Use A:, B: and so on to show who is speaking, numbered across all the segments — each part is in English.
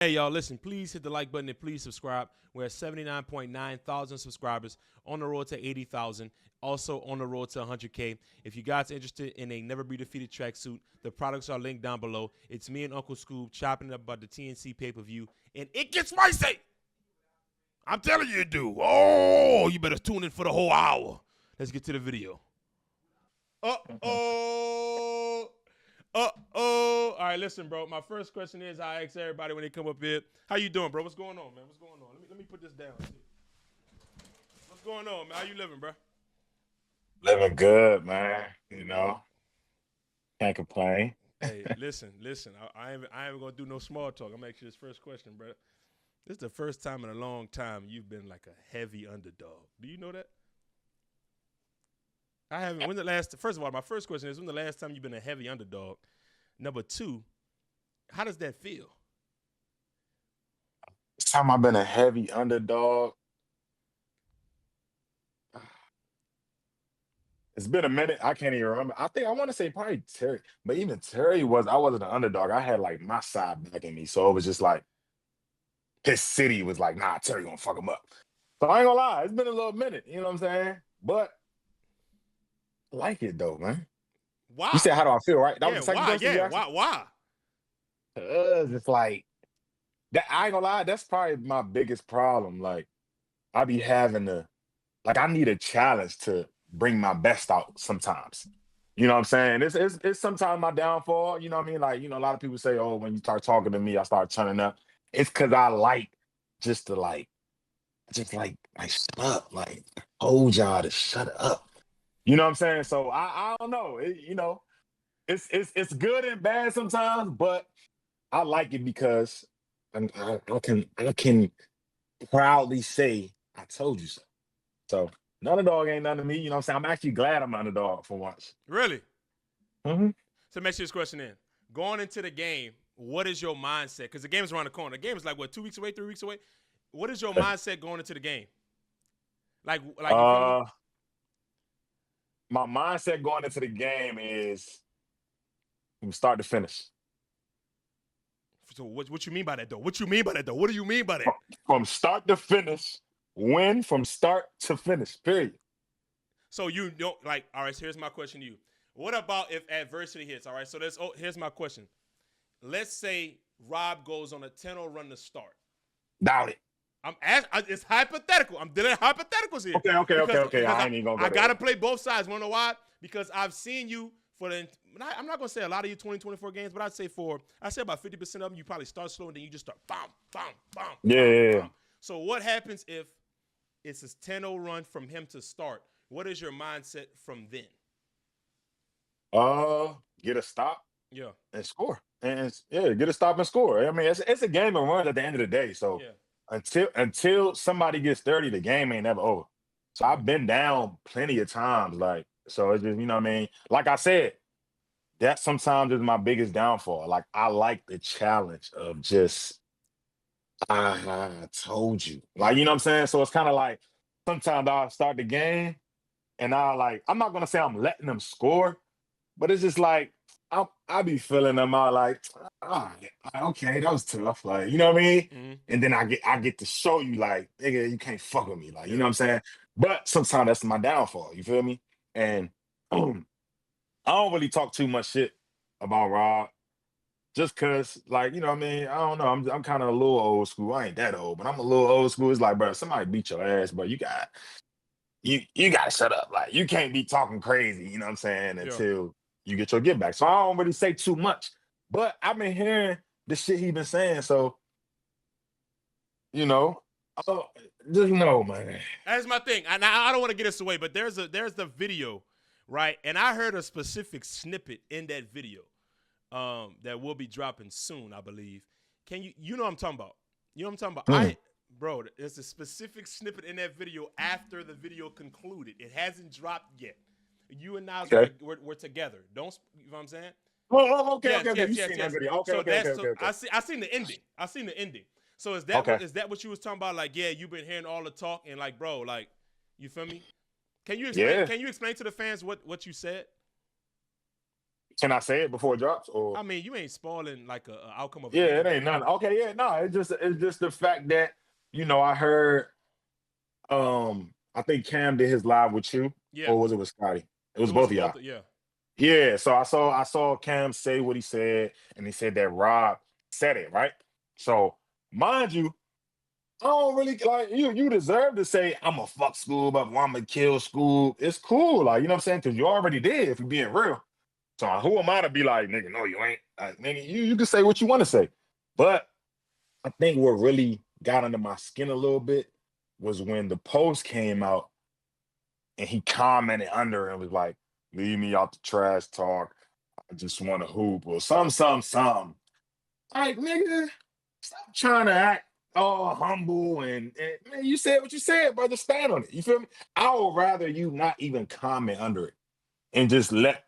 A: Hey, y'all, listen, please hit the like button and please subscribe. We're at 79.9 thousand subscribers, on the road to 80,000, also on the road to 100K. If you guys are interested in a Never Be Defeated tracksuit, the products are linked down below. It's me and Uncle Skoob chopping it up about the TNC pay-per-view, and it gets spicy. I'm telling you it do. Oh, you better tune in for the whole hour. Let's get to the video. Uh-oh. Uh-oh. All right, listen, bro. My first question is, I ask everybody when they come up here, how you doing, bro? What's going on, man? What's going on? Let me put this down. What's going on, man? How you living, bro?
B: Living good, man. Can't complain.
A: Hey, listen. I ain't gonna do no small talk. I'm actually this first question, bro. This is the first time in a long time you've been like a heavy underdog. Do you know that? I haven't. When the last? First of all, my first question is, when the last time you've been a heavy underdog? Number two, how does that feel?
B: This time I've been a heavy underdog. It's been a minute. I can't even remember. I think I want to say probably Terry, but even Terry I wasn't an underdog. I had like my side back in me. So it was just like his city was like, nah, Terry gonna fuck him up. So I ain't gonna lie, it's been a little minute, you know what I'm saying? But I like it though, man. You
A: Why?
B: said how do I feel, right? That was
A: Yeah,
B: the second
A: why?
B: question you
A: Yeah,
B: asked me?
A: why?
B: It's like that I ain't gonna lie, that's probably my biggest problem. Like I be having to like I need a challenge to bring my best out sometimes. You know what I'm saying? It's sometimes my downfall. You know what I mean? Like, a lot of people say, oh, when you start talking to me, I start turning up. It's cause I like just to like shut up. Like I told y'all to shut up. You know what I'm saying? So I don't know. It's good and bad sometimes, but I like it because I can proudly say I told you so. So an underdog ain't nothing to me. You know what I'm saying? I'm actually glad I'm an underdog for once.
A: Really?
B: Hmm.
A: So let me ask you this question then. Going into the game, what is your mindset? Because the game is around the corner. The game is like, what, 2 weeks away, 3 weeks away? What is your mindset going into the game? Like you feel me?
B: Uh, my mindset going into the game is from start to finish.
A: So what you mean by that, though? What you mean by that, though? What do you mean by that?
B: From start to finish, win from start to finish, period.
A: So you don't, like, all right, so here's my question to you. What about if adversity hits, all right? So here's my question. Let's say Rob goes on a 10-0 run to start.
B: Doubt it.
A: It's hypothetical. I'm dealing hypotheticals here.
B: Okay.
A: Because
B: I ain't even gonna
A: I
B: go there.
A: gotta play both sides. Wanna know why? Because I've seen you I'm not gonna say a lot of you 2024 games, but I'd say about 50% of them you probably start slow and then you just start bam.
B: Yeah.
A: So what happens if it's a 10-0 run from him to start? What is your mindset from then?
B: Get a stop
A: Yeah.
B: and score. Yeah, get a stop and score. I mean, it's a game of runs at the end of the day. So
A: Yeah.
B: until somebody gets 30, the game ain't never over. So I've been down plenty of times. Like, so it's just, you know what I mean? Like I said, that sometimes is my biggest downfall. Like I like the challenge of just I told you. Like, you know what I'm saying? So it's kind of like sometimes I'll start the game and I'm not gonna say I'm letting them score, but it's just like I be feeling them out like, oh, okay, that was tough. Like, you know what I mean?
A: Mm-hmm.
B: And then I get to show you like, nigga, you can't fuck with me. Like, you
A: Yeah.
B: know what I'm saying? But sometimes that's my downfall. You feel me? And I don't really talk too much shit about Rob. Just cause, like, you know what I mean? I don't know. I'm kind of a little old school. I ain't that old, but I'm a little old school. It's like, bro, somebody beat your ass, but you gotta shut up. Like, you can't be talking crazy, you know what I'm saying,
A: Yeah.
B: until you get your get back. So I don't really say too much. But I've been hearing the shit he been saying. So, you know, oh, just know, man.
A: That's my thing. And I don't want to get us away, but there's the video, right? And I heard a specific snippet in that video that will be dropping soon, I believe. You know what I'm talking about? You know what I'm talking about?
B: Mm,
A: Bro, there's a specific snippet in that video after the video concluded. It hasn't dropped yet. You and Nas
B: okay.
A: were together. Don't, you know what I'm saying?
B: Okay. You seen that video. Okay,
A: So
B: okay, okay,
A: that's
B: okay, okay.
A: I seen the ending. I seen the ending. So
B: Okay.
A: is that what you was talking about? Like, yeah, you've been hearing all the talk and like, bro, like, you feel me? Can you explain?
B: Yeah.
A: Can you explain to the fans what you said?
B: Can I say it before it drops? Or
A: I mean, you ain't spoiling like a outcome of a
B: yeah,
A: game.
B: it ain't none. Okay, yeah, no, it's just the fact that I heard I think Cam did his live with you,
A: Yeah,
B: or was it with Scotty? It was
A: it was
B: both of y'all.
A: both. Yeah.
B: Yeah, so I saw Cam say what he said, and he said that Rob said it, right? So mind you, I don't really like you. You deserve to say I'm gonna fuck Skoob up, or I'm gonna kill Skoob. It's cool, like you know what I'm saying, because you already did. If you're being real, so who am I to be like, nigga? No, you ain't. Like, nigga, you can say what you want to say, but I think what really got under my skin a little bit was when the post came out and he commented under and was like, "Leave me out the trash talk. I just want to hoop or some." Like, nigga, stop trying to act all humble and man, you said what you said, brother. Stand on it. You feel me? I would rather you not even comment under it and just let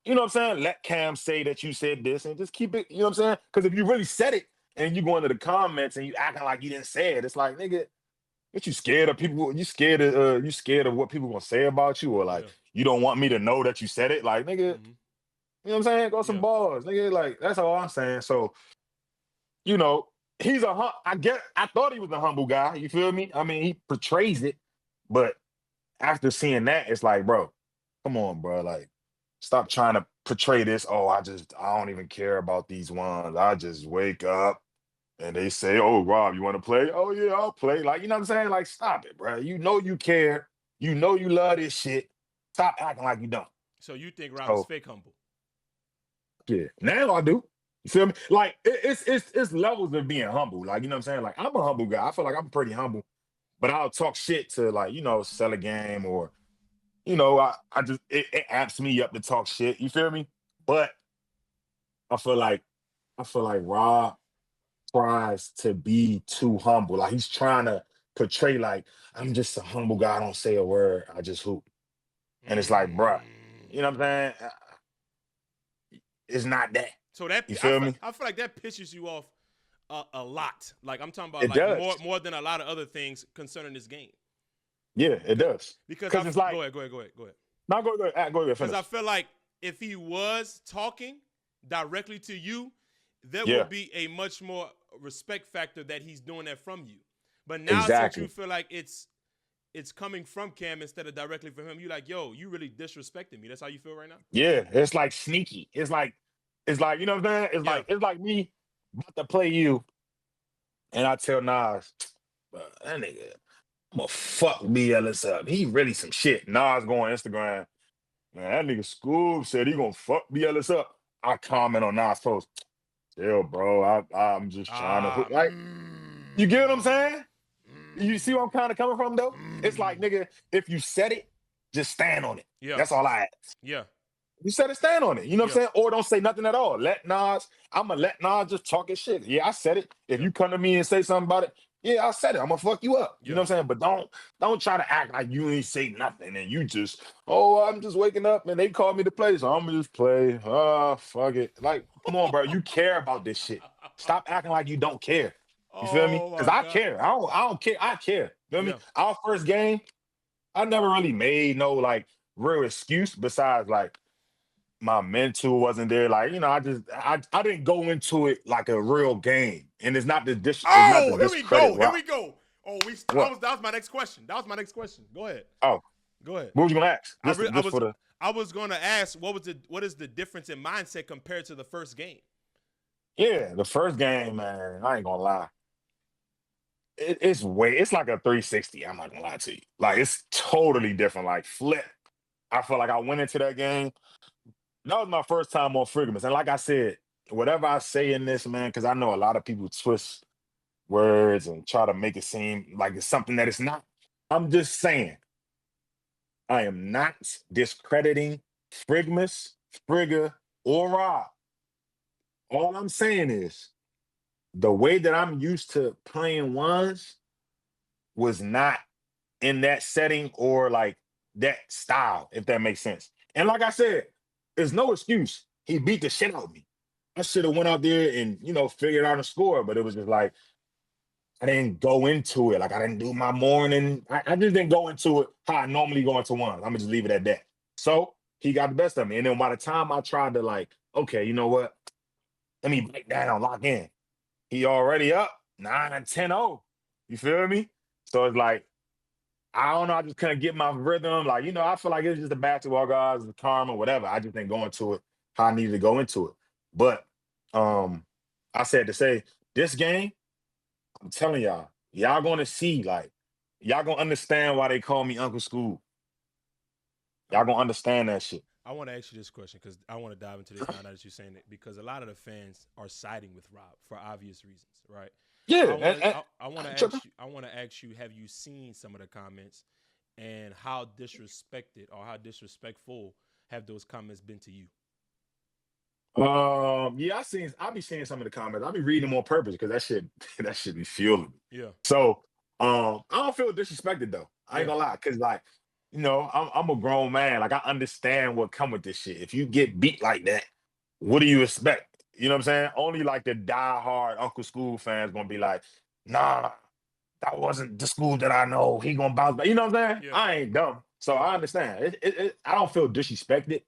B: you know what I'm saying? Let Cam say that you said this and just keep it, you know what I'm saying? Because if you really said it and you go into the comments and you acting like you didn't say it, it's like, nigga, what you scared of people? You scared of what people gonna say about you, or like
A: Yeah.
B: you don't want me to know that you said it? Like, nigga,
A: Mm-hmm.
B: you know what I'm saying? Go some
A: Yeah.
B: balls, nigga. Like, that's all I'm saying. So, you know, I thought he was a humble guy. You feel me? I mean, he portrays it, but after seeing that, it's like, bro, come on, bro. Like, stop trying to portray this. Oh, I don't even care about these ones. I just wake up and they say, oh, Rob, you want to play? Oh, yeah, I'll play. Like, you know what I'm saying? Like, stop it, bro. You know you care. You know you love this shit. Stop acting like you don't.
A: So you think Rob is
B: So,
A: fake humble?
B: yeah, now I do. You feel me? Like, it's levels of being humble. Like, you know what I'm saying? Like, I'm a humble guy. I feel like I'm pretty humble, but I'll talk shit to, like, sell a game, or I just it amps me up to talk shit. You feel me? But I feel like Rob tries to be too humble. Like he's trying to portray like I'm just a humble guy. I don't say a word. I just hoop. And it's like, bruh,
A: Mm.
B: you know what I'm saying? It's not that.
A: So that
B: You feel me?
A: I feel like that pisses you off a lot. Like I'm talking about
B: It
A: like
B: does.
A: more than a lot of other things concerning this game.
B: Yeah, it does.
A: Because
B: Because it's like,
A: go ahead.
B: no, go ahead,
A: Because I
B: finish.
A: feel like if he was talking directly to you, there
B: Yeah,
A: would be a much more respect factor that he's doing that from you. But now since you
B: exactly.
A: feel like it's coming from Cam instead of directly from him, you like, yo, you really disrespecting me. That's how you feel right now?
B: Yeah, it's like sneaky. It's like, you know what I'm saying?
A: Yeah.
B: It's like me about to play you, and I tell Nas, "Bro, that nigga, I'm gonna fuck B. Ellis up. He really some shit." Nas go on Instagram, man, that nigga Skoob said he gonna fuck B. Ellis up. I comment on Nas post, chill, bro. I'm just trying to
A: Ah,
B: like, you get what I'm saying? You see
A: mm,
B: where I'm kind of coming from though? It's like,
A: mm.
B: nigga, if you said it, just stand on it.
A: Yeah,
B: That's all I ask.
A: yeah,
B: You said it, stand on it. You know what
A: yeah,
B: I'm saying? Or don't say nothing at all. I'ma let Nas just talk his shit. Yeah, I said it. If
A: yeah,
B: you come to me and say something about it, yeah, I said it. I'm gonna fuck you up. You know
A: yeah.
B: what I'm saying? But don't try to act like you ain't say nothing and you just, oh, I'm just waking up and they called me to play, so I'm gonna just play. Fuck it. Like, come on, bro. You care about this shit. Stop acting like you don't care. You feel me?
A: Oh
B: Because
A: my
B: I
A: God.
B: care. I don't care. I care. You feel me?
A: Yeah.
B: Our first game, I never really made no like real excuse besides like my mentor wasn't there. Like, I didn't go into it like a real game. And it's not to
A: Oh, here we
B: discredit
A: go. Here
B: Rock.
A: we go. Oh,
B: What?
A: that was my next question. That was my next question. Go ahead.
B: Oh,
A: Go ahead.
B: what was you gonna ask?
A: I
B: Just
A: re-
B: just for the
A: I was going to ask what is the difference in mindset compared to the first game?
B: yeah, the first game, man, I ain't gonna lie. It's like a 360. I'm not gonna lie to you. Like it's totally different. Like flip. I feel like I went into that game. That was my first time on Frigmans. And like I said, whatever I say in this, man, because I know a lot of people twist words and try to make it seem like it's something that it's not. I'm just saying, I am not discrediting Frigmas, Frigga, or Rob. All I'm saying is the way that I'm used to playing ones was not in that setting or like that style, if that makes sense. And like I said, there's no excuse. He beat the shit out of me. I should have went out there and figured out a score, but it was just like I didn't go into it. Like I didn't do my morning. I just didn't go into it how I normally go into one. I'm gonna just leave it at that. So he got the best of me. And then by the time I tried to like, okay, you know what? Let me break down, lock in. He already up 9-10-0. You feel me? So it's like, I don't know. I just couldn't get my rhythm. Like, I feel like it's just the basketball guys, the karma, whatever. I just didn't go into it how I needed to go into it. But I said to say, this game, I'm telling y'all gonna see, like, y'all gonna understand why they call me Uncle Skoob. Y'all gonna understand that shit.
A: I want to ask you this question because I want to dive into this now that you're saying it, because a lot of the fans are siding with Rob for obvious reasons, right?
B: Yeah,
A: I want to
B: and
A: ask you. I want to ask you. Have you seen some of the comments, and how disrespected or how disrespectful have those comments been to you?
B: yeah, I be seeing some of the comments. I be reading them on purpose because that shit that should be fueling me.
A: Yeah,
B: So I don't feel disrespected though. I ain't
A: yeah,
B: gonna lie, cause like, I'm a grown man. Like I understand what come with this shit. If you get beat like that, what do you expect? You know what I'm saying? Only like the diehard Uncle School fans gonna be like, nah, that wasn't the school that I know. He gonna bounce back. You know what I'm saying?
A: yeah,
B: I ain't dumb. So
A: yeah.
B: I understand. I don't feel disrespected,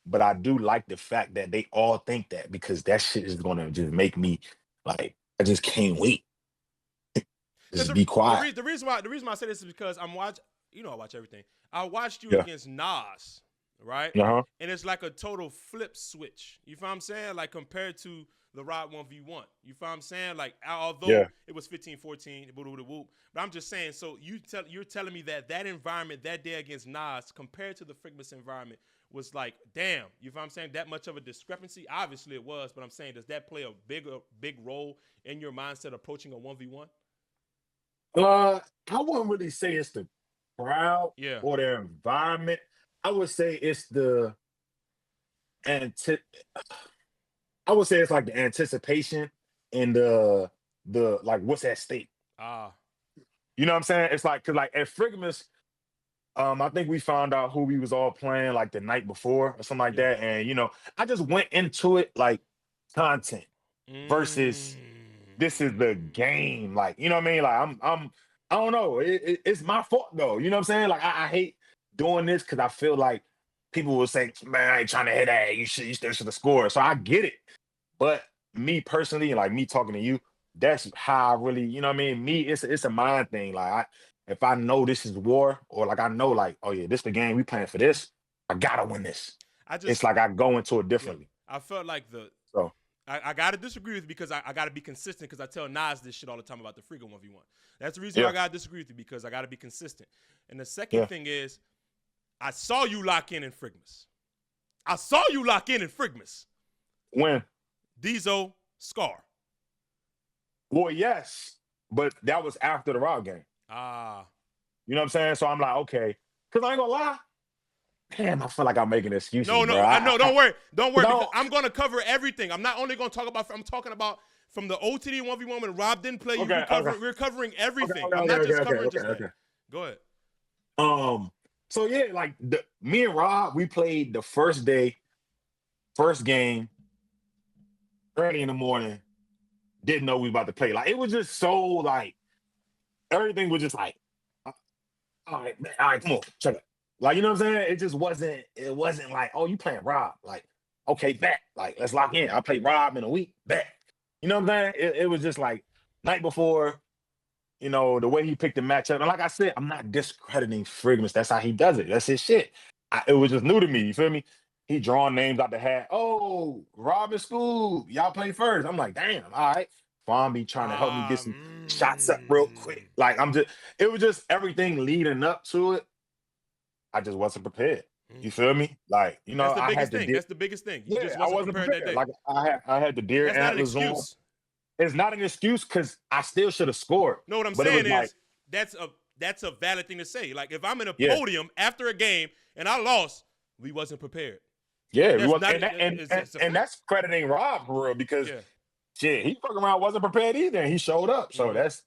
B: but I do like the fact that they all think that, because that shit is gonna just make me like, I just can't wait.
A: Because
B: Just be quiet.
A: the reason why I say this is because I'm watch. You know, I watch everything. I watched you
B: Yeah.
A: against Nas, right?
B: Uh-huh.
A: And it's like a total flip switch. You feel what I'm saying? Like compared to the Rod 1v1. You feel what I'm saying? Like although
B: Yeah.
A: it was 15-14, whoop, but I'm just saying. So you're telling me that environment that day against Nas compared to the Frigmas environment was like, damn. You feel what I'm saying? That much of a discrepancy. Obviously it was, but I'm saying, does that play a big role in your mindset approaching a 1v1?
B: I wouldn't really say it's the crowd
A: Yeah.
B: or the environment. I would say it's the anti I would say it's like the anticipation and the like what's at stake.
A: Ah.
B: You know what I'm saying? It's like, cause like at Frigmas, I think we found out who we was all playing like the night before or something like
A: Yeah.
B: that. And I just went into it like content versus this is the
A: Mm.
B: game. Like, you know what I mean? Like I don't know. It's my fault though. You know what I'm saying? Like I hate doing this because I feel like people will say, man, I ain't trying to hit that. You still should have scored. So I get it. But me personally, like me talking to you, that's how I really, you know what I mean? Me, it's a mind thing. Like if I know this is war, or like I know like, oh yeah, this the game we playing for this, I gotta win this.
A: I
B: It's
A: just
B: like I go into it
A: Yeah.
B: differently.
A: I felt like
B: So
A: I gotta disagree with you because I gotta be consistent, because I tell Nas this shit all the time about the Friga 1v1. That's the reason why
B: yeah,
A: I gotta disagree with you, because I gotta be consistent. And the second
B: yeah.
A: thing is, I saw you lock in Frigmas. I saw you lock in Frigmas.
B: When?
A: Diesel, Scar.
B: Well, yes, but that was after the Raw game.
A: Ah.
B: You know what I'm saying? So I'm like, okay, because I ain't gonna lie. Damn, I feel like I'm making excuses,
A: No,
B: bro.
A: no, I know. Don't worry. Don't worry, because
B: No,
A: I'm gonna cover everything. I'm not only gonna talk about. I'm talking about from the OTD 1v1 when Rob didn't play you.
B: okay, okay,
A: We're covering
B: okay,
A: everything.
B: okay,
A: I'm
B: okay,
A: not
B: okay,
A: just
B: okay,
A: covering
B: okay,
A: just that.
B: okay.
A: Go ahead.
B: So yeah, like me and Rob, we played the first day, first game, early in the morning. Didn't know we was about to play. Like it was just so like everything was just like, uh, all right, man, all right, come on, check it. Like, you know what I'm saying? It just wasn't. It wasn't like, oh, you playing Rob? Like, okay, bet. Like, let's lock in. I'll play Rob in a week. Bet. You know what I'm saying? It was just like night before. The way he picked the matchup. And like I said, I'm not discrediting Frigmas. That's how he does it. That's his shit. It was just new to me. You feel me? He drawing names out the hat. Oh, Robin School, y'all play first. I'm like, damn, all right. Fawn be trying to help me get
A: Ah.
B: some shots up real quick. Like it was just everything leading up to it. I just wasn't prepared. You feel me? Like,
A: That's the
B: I
A: biggest
B: had the
A: thing.
B: deer.
A: That's the biggest thing. You
B: Yeah,
A: just
B: I
A: wasn't
B: wasn't
A: prepared that
B: prepared.
A: day.
B: Like I had the deer
A: That's not an
B: antlers on.
A: excuse.
B: It's not an excuse because I still should have scored.
A: No, what I'm
B: But it
A: saying
B: was like,
A: is that's a valid thing to say. Like if I'm in a
B: yeah.
A: podium after a game and I lost, we wasn't prepared.
B: Yeah, we
A: That's
B: was,
A: not. It's a
B: and
A: fact.
B: that's crediting Rob for real because
A: Yeah.
B: shit, he fucking around wasn't prepared either, and he showed up. So
A: Mm-hmm.
B: that's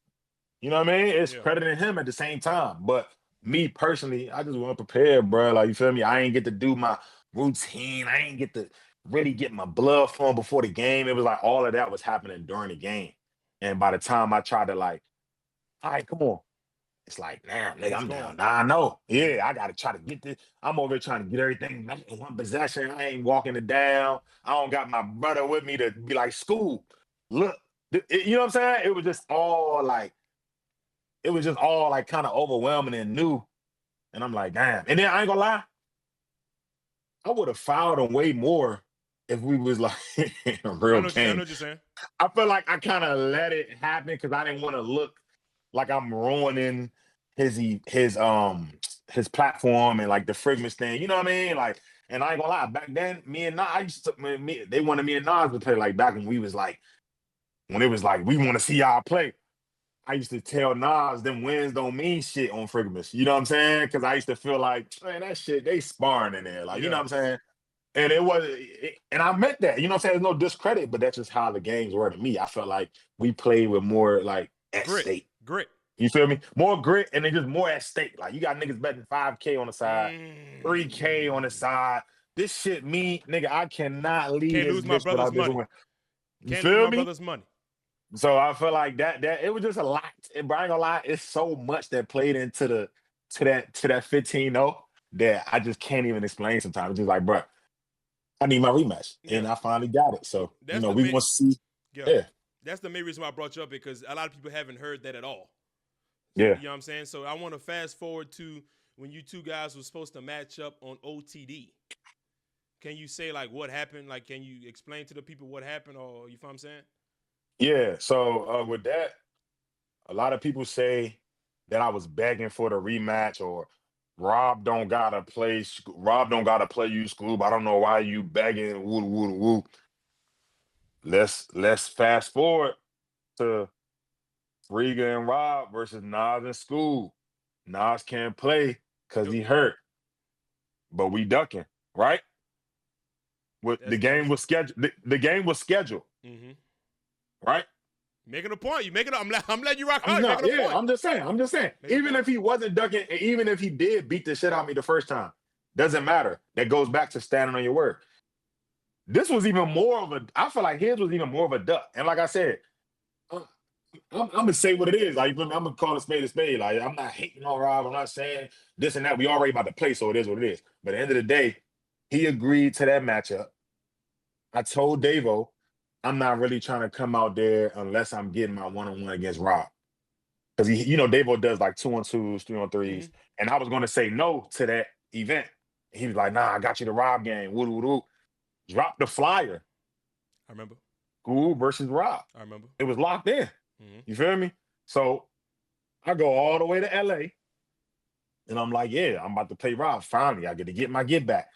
B: you know what I mean. It's
A: Yeah.
B: crediting him at the same time. But me personally, I just wasn't prepared, bro. Like you feel me? I ain't get to do my routine. I ain't get to really get my blood flowing before the game. It was like all of that was happening during the game, and by the time I tried to like, all right, come on, It's like, damn, nigga,
A: It's
B: I'm
A: gone.
B: down. Nah, I know. Yeah, I gotta try to get this. I'm over here trying to get everything back in one possession. I ain't walking it down. I don't got my brother with me to be like, Skoob, look. You know what I'm saying? It was just all like, kind of overwhelming and new. And I'm like, damn. And then I ain't gonna lie, I would have fouled him way more if we was like in a
A: I
B: real
A: know what you're saying. I know
B: game.
A: what you're saying.
B: I feel like I kind of let it happen because I didn't want to look like I'm ruining his platform and like the Fragments thing. You know what I mean? Like, and I ain't gonna lie, back then, me and Nas, I used to they wanted me and Nas to play like back when we was like, when it was like, we want to see y'all play. I used to tell Nas them wins don't mean shit on Fragments. You know what I'm saying? Because I used to feel like, man, that shit, they sparring in there. Like, you know
A: Yeah.
B: what I'm saying? And and I meant that. You know what I'm saying? There's no discredit, but that's just how the games were to me. I felt like we played with more like at
A: Grit.
B: stake.
A: Grit.
B: You feel me? More grit and then just more at stake. Like you got niggas betting 5K on the side, 3K on the side. This shit me, nigga, I cannot leave
A: Can't
B: this
A: lose my
B: bitch
A: brother's
B: without this
A: money.
B: one. You
A: Can't lose
B: feel
A: my
B: me?
A: brother's money.
B: So I feel like that it was just a lot. And I ain't gonna lie, it's so much that played into that 15-0 that I just can't even explain sometimes. It's just like, bro, I need my rematch.
A: Yeah.
B: And I finally got it. So,
A: That's the
B: we
A: main.
B: want to see.
A: Yeah.
B: Yeah.
A: That's the main reason why I brought you up, because a lot of people haven't heard that at all.
B: Yeah.
A: You know what I'm saying? So I want to fast forward to when you two guys were supposed to match up on OTD. Can you say like what happened? Like, can you explain to the people what happened, or you know what I'm saying?
B: Yeah. So with that, a lot of people say that I was begging for the rematch or Rob don't gotta play you, Skoob. I don't know why you begging, woo woo woo. Let's fast forward to Riga and Rob versus Nas and Skoob. Nas can't play because
A: Yep.
B: he hurt. But we ducking, right? The
A: That's
B: game was scheduled. The game was scheduled,
A: mm-hmm.
B: right?
A: Making a point. You making. I'm letting you rock
B: I'm
A: hard.
B: not.
A: Making a
B: Yeah,
A: point.
B: I'm just saying. Even if he wasn't ducking, and even if he did beat the shit out of me the first time, doesn't matter. That goes back to standing on your word. This was even more of a. I feel like his was even more of a duck. And like I said, I'm gonna say what it is. Like I'm gonna call a spade a spade. Like I'm not hating on Rob. I'm not saying this and that. We already about to play, so it is what it is. But at the end of the day, he agreed to that matchup. I told Davo, I'm not really trying to come out there unless I'm getting my one-on-one against Rob. Because Davo does like 2-on-2s, 3-on-3s.
A: Mm-hmm.
B: And I was gonna say no to that event. He was like, nah, I got you the Rob game. Woo woo woo. Drop the flyer.
A: I remember.
B: Skoob versus Rob.
A: I remember.
B: It was locked in.
A: Mm-hmm.
B: You feel me? So I go all the way to LA. And I'm like, yeah, I'm about to play Rob. Finally, I get to get my get back.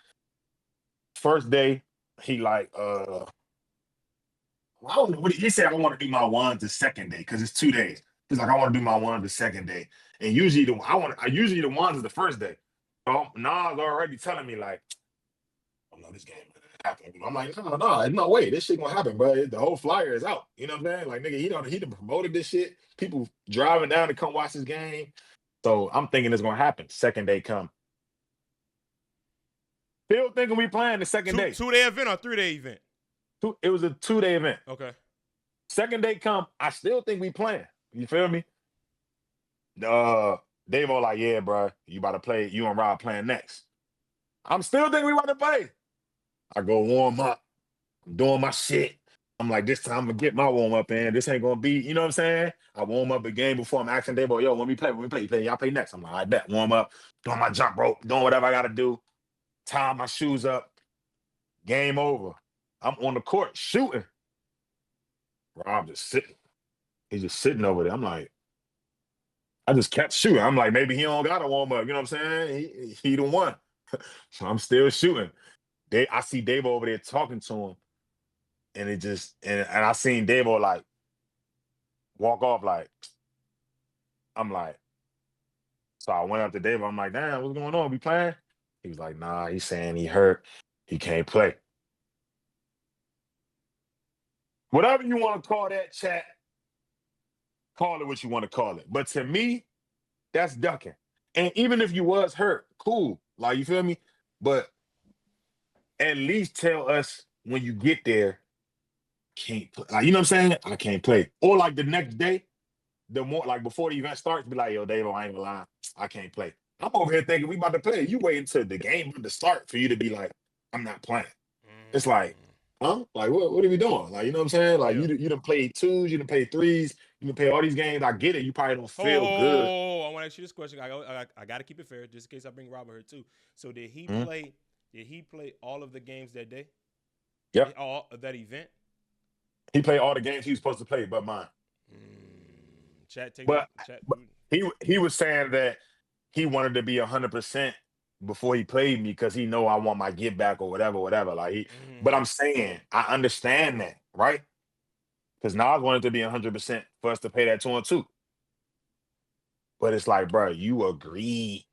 B: First day, he like, I don't know what he said. I want to do my one the second day because it's 2 days. He's like, I want to do my one the second day, and usually the ones is the first day. So Nas already telling me like, oh no, this game gonna happen. I'm like, no way, this shit gonna happen, bro. The whole flyer is out. You know what I'm saying? Like, nigga, he done promoted this shit. People driving down to come watch this game. So I'm thinking it's gonna happen. Second day come. Still thinking we playing the second day.
A: 2-day event or 3-day event?
B: It was a 2-day event.
A: Okay.
B: Second day come, I still think we playing. You feel me? Davo like, yeah, bro, you about to play. You and Rob playing next. I'm still thinking we about to play. I go warm up. I'm doing my shit. I'm like, this time I'm gonna get my warm up in. This ain't gonna be, you know what I'm saying? I warm up a game before I'm asking Davo, yo, when we play, y'all play next. I'm like, I bet. Warm up, doing my jump rope, doing whatever I gotta do. Tie my shoes up. Game over. I'm on the court shooting. Rob just sitting. He's just sitting over there. I'm like, I just kept shooting. I'm like, maybe he don't gotta warm up. You know what I'm saying? He the one. So I'm still shooting. I see Davo over there talking to him, and it just and I seen Davo like walk off. Like, I'm like, so I went up to Davo. I'm like, damn, what's going on? We playing? He was like, nah. He's saying he hurt. He can't play. Whatever you want to call that, chat. Call it what you want to call it. But to me, that's ducking. And even if you was hurt, cool. Like, you feel me? But at least tell us when you get there, can't play. Like, you know what I'm saying? I can't play. Or like the next day, the more like before the event starts, be like, yo, Dave, I ain't gonna lie, I can't play. I'm over here thinking we about to play. You wait until the game about to start for you to be like, I'm not playing. It's like, huh? Like, what are we doing? Like, you know what I'm saying? Like,
A: Yeah.
B: you done played twos, you done played threes, you done play all these games. I get it. You probably don't feel good.
A: Oh, I want to ask you this question. I got to keep it fair, just in case I bring Robert here too. So did he
B: Mhm.
A: play? Did he play all of the games that day?
B: Yep.
A: All of that event?
B: He played all the games he was supposed to play, but mine.
A: Chat, take
B: But,
A: that. Chat.
B: but he was saying that he wanted to be 100% before he played me because he know I want my get back or whatever. Like but I'm saying I understand that, right? Because Nas wanted to be 100% for us to pay that 2-2. But it's like, bro, you agreed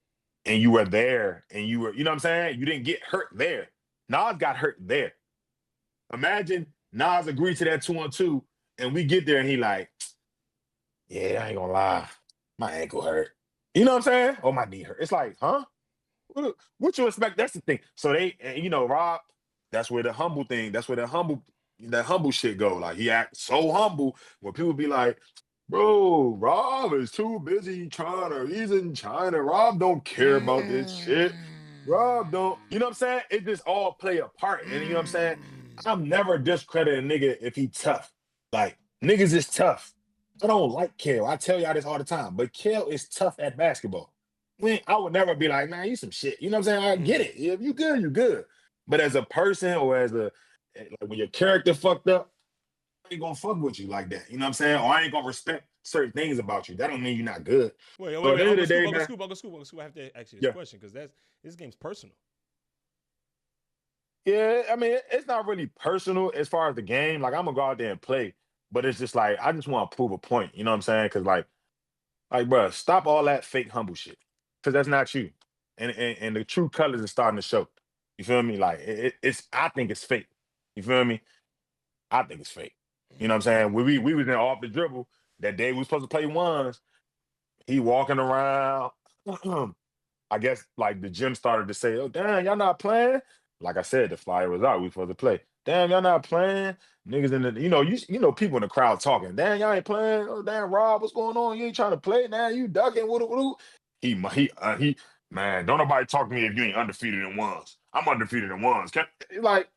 B: and you were there and you were, you know what I'm saying? You didn't get hurt there. Nas got hurt there. Imagine Nas agreed to that 2-2 and we get there and he like, yeah, I ain't gonna lie, my ankle hurt. You know what I'm saying? Or my knee hurt. It's like, huh? What you expect? That's the thing. So they, and, you know, Rob, that's where the humble thing, that's where the humble shit go. Like he act so humble when people be like, bro, Rob is too busy trying to, he's in China. Rob don't care about this shit. Rob don't, you know what I'm saying? It just all play a part. And you know what I'm saying? I'm never discrediting a nigga if he tough. Like, niggas is tough. I don't like Kale. I tell y'all this all the time, but Kale is tough at basketball. I would never be like, man, you some shit. You know what I'm saying? I get it. If you good, you good. But as a person or as a like when your character fucked up, I ain't gonna fuck with you like that. You know what I'm saying? Or I ain't gonna respect certain things about you. That don't mean you're not good.
A: Wait.
B: So at the end of the day,
A: Uncle
B: man,
A: Skoob. I have to ask you this
B: yeah.
A: question because this game's personal.
B: Yeah, I mean, it's not really personal as far as the game. Like, I'm gonna go out there and play, but it's just like I just want to prove a point. You know what I'm saying? Because bro, stop all that fake humble shit. Because that's not you. And the true colors are starting to show. You feel me? Like it's I think it's fake. You feel me? I think it's fake. You know what I'm saying? We was in off the dribble that day we was supposed to play ones. He walking around. I guess like the gym started to say, "Oh damn, y'all not playing." Like I said, the flyer was out. We supposed to play. Damn, y'all not playing. Niggas in the you know people in the crowd talking. Damn, y'all ain't playing. Oh damn, Rob, what's going on? You ain't trying to play now. You ducking. What? He man. Don't nobody talk to me if you ain't undefeated in ones. I'm undefeated in ones. Like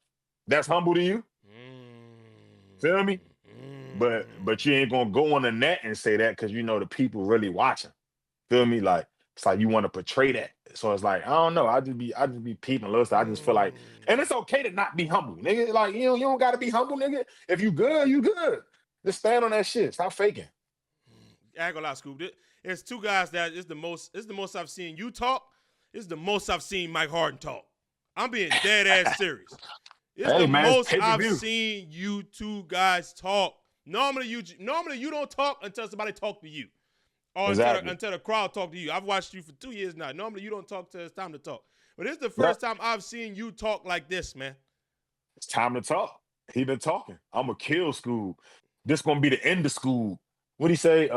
B: that's humble to you. Feel me? But you ain't gonna go on the net and say that because you know the people really watching. Feel me? Like it's like you want to portray that. So it's like I don't know. I just be peeping, listen. I just feel like, and it's okay to not be humble, nigga. Like you don't gotta be humble, nigga. If you good, you good. Just stand on that shit. Stop faking.
A: I ain't gonna lie, Skoob. It's two guys that is the most I've seen you talk. It's the most I've seen Mike Harden talk. I'm being dead ass serious. It's
B: Hey
A: the
B: man, it's
A: most I've
B: pay-per-view.
A: seen you two guys talk. Normally you don't talk until somebody talk to you. Or
B: Exactly.
A: until the crowd talk to you. I've watched you for 2 years now. Normally you don't talk till it's time to talk. But this is the first time I've seen you talk like this, man.
B: It's time to talk. He been talking. I'ma kill Skoob. This gonna be the end of Skoob. What'd he say? He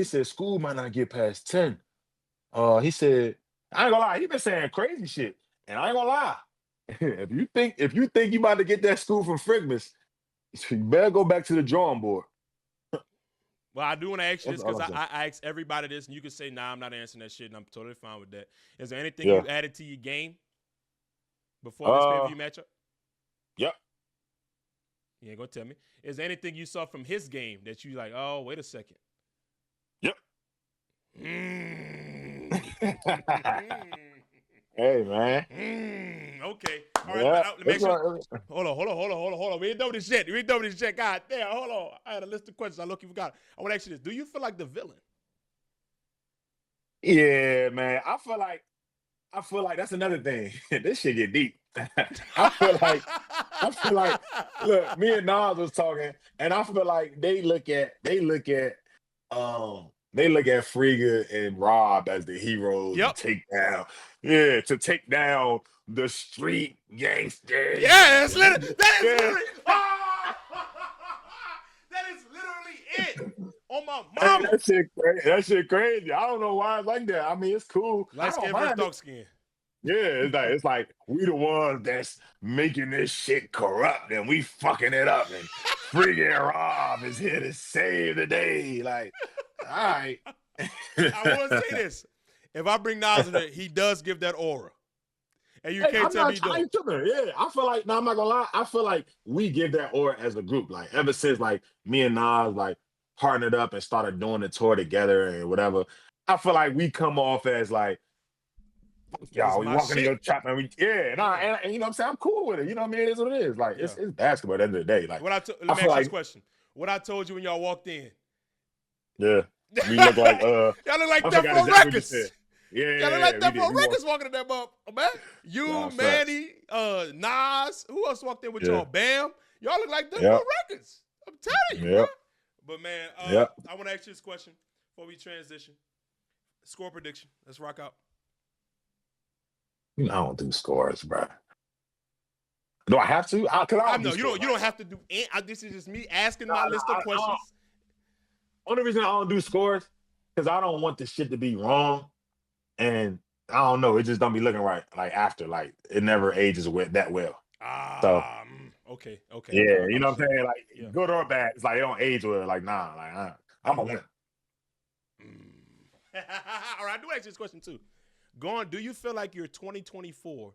B: said Skoob might not get past 10. He said, I ain't gonna lie, he been saying crazy shit. And I ain't gonna lie. if you think you about to get that Skoob from Frigmas, you better go back to the drawing board.
A: Well, I do want to ask you
B: That's
A: this
B: all
A: because
B: I'm saying.
A: I asked everybody this, and you can say, nah, I'm not answering that shit, and I'm totally fine with that. Is there anything
B: Yeah.
A: you added to your game before this pay-per-view matchup?
B: Yep.
A: You ain't gonna tell me. Is there anything you saw from his game that you like, oh, wait a second?
B: Yep. Hey man.
A: Okay. All right.
B: Yeah.
A: Let me hold on. We ain't done with this shit. God damn. Hold on. I had a list of questions. I look, you forgot. I want to ask you this. Do you feel like the villain?
B: Yeah, man. I feel like that's another thing. This shit get deep. I feel like look, me and Nas was talking, and I feel like they look at Frigga and Rob as the heroes
A: Yep.
B: to take down the street gangsters.
A: Yeah, that is literally it. On my mama.
B: That shit crazy. I don't know why it's like that. I mean, it's cool.
A: Light skin versus dark skin.
B: Yeah, it's like we the ones that's making this shit corrupt and we fucking it up and Freaking Rob is here to save the day. Like, all right.
A: I want to say this: if I bring Nas in there, he does give that aura, and you
B: Hey,
A: can't
B: I'm
A: tell me
B: not
A: he
B: trying
A: don't.
B: to. Yeah, I feel like, no, I'm not gonna lie. I feel like we give that aura as a group. Like, ever since like me and Nas like partnered up and started doing the tour together and whatever, I feel like we come off as like,
A: This is
B: y'all, we
A: my
B: walking in
A: shit.
B: your trap and we, yeah, and, and you know what I'm saying? I'm cool with it. You know what I mean? It is what it is. Like,
A: Yeah.
B: it's basketball at the end of the day. Like,
A: Let
B: I
A: me
B: feel
A: ask you this
B: like,
A: question: what I told you when y'all walked in?
B: yeah, we look like,
A: Y'all look like
B: I
A: Death
B: forgot
A: Row
B: exactly what you said.
A: Records.
B: Yeah,
A: Y'all look
B: yeah, yeah,
A: like
B: we
A: Death Row
B: did. We walked,
A: Records walking in that man.
B: nah,
A: You,
B: facts.
A: Manny, Nas. Who else walked in with
B: Yeah,
A: y'all? Bam. Y'all look like Death Row
B: yep,
A: Records. I'm telling you, bro.
B: yep,
A: But man,
B: yep.
A: I want to ask you this question before we transition. Score prediction. Let's rock out.
B: I don't do scores, bro. Do I have to? Because I
A: I
B: don't do
A: know you
B: scores.
A: don't. You don't have to do. This is just me asking my list of
B: I don't.
A: questions.
B: Only reason I don't do scores because I don't want the shit to be wrong, and I don't know. It just don't be looking right. Like after, like it never ages that well. So
A: Okay.
B: yeah,
A: I
B: you know what I'm
A: understand.
B: saying? Like
A: Yeah.
B: good or bad, it's like it don't age well. Like nah, like I'm a winner.
A: All right, I do ask this question too. Do you feel like your 2024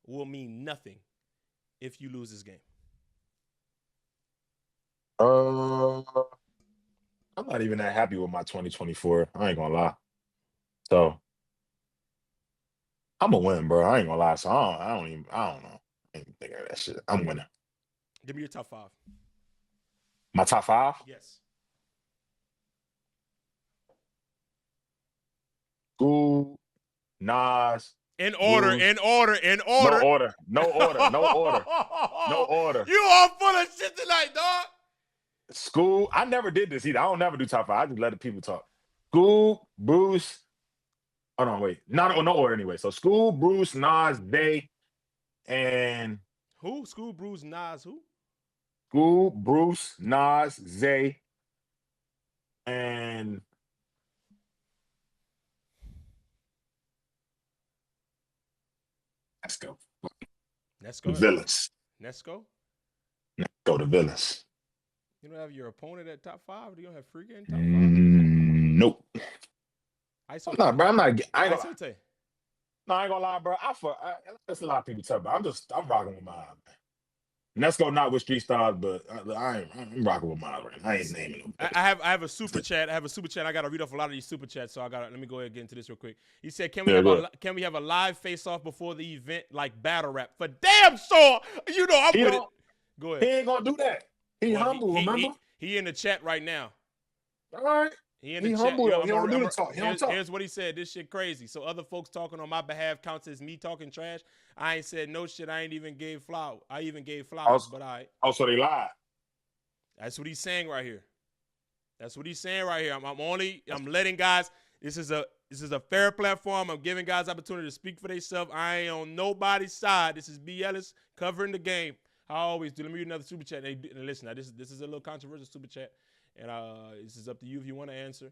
A: will mean nothing if you lose this game?
B: Uh, I'm not even that happy with my 2024. I ain't gonna lie. So I'm a win, bro. I ain't gonna lie. So I don't know. I ain't thinking of that shit. I'm winning.
A: Give me your top 5.
B: My top 5?
A: Yes.
B: Skoob, Nas,
A: In order.
B: Bruce.
A: In order. In
B: No
A: order.
B: order. No order. No order. No order.
A: You are full of shit tonight, dog.
B: Skoob. I never did this either. I don't never do top 5. I just let the people talk. Skoob, Bruce. Hold on, wait. No order anyway. So Skoob, Bruce, Nas, Day, and
A: Who? School Bruise Nas. Who?
B: Skoob, Bruce, Nas, Zay, and let's go.
A: Let's
B: The
A: go.
B: villains.
A: Let's go.
B: Let's go the villains.
A: You don't have your opponent at top 5? Do you don't have Freaker in top 5?
B: Nope. I'm not, bro. I ain't gonna,
A: Isote.
B: no, I ain't gonna lie, bro. There's a lot of people talk about. I'm rocking with mine, man. And let's go not with Street Stars, but I'm rocking with mine right now. I ain't naming them.
A: I have a super chat. I gotta read off a lot of these super chats, so let me go ahead and get into this real quick. He said, "Can we have a live face off before the event like battle rap?" For damn sure, you know I'm with it. Go ahead.
B: He ain't gonna do that. He humble, remember?
A: He in the chat right now.
B: All right.
A: He in the chat.
B: Humble though. He don't do the talk. He don't talk.
A: Here's what he said. This shit crazy. So other folks talking on my behalf counts as me talking trash. I ain't said no shit. I ain't even gave flowers. I even gave flowers, but I.
B: Also, they lied.
A: That's what he's saying right here. I'm letting guys. This is a fair platform. I'm giving guys opportunity to speak for themselves. I ain't on nobody's side. This is B. Ellis covering the game. I always do. Let me read another super chat. And listen, now this is a little controversial super chat, and this is up to you if you want to answer.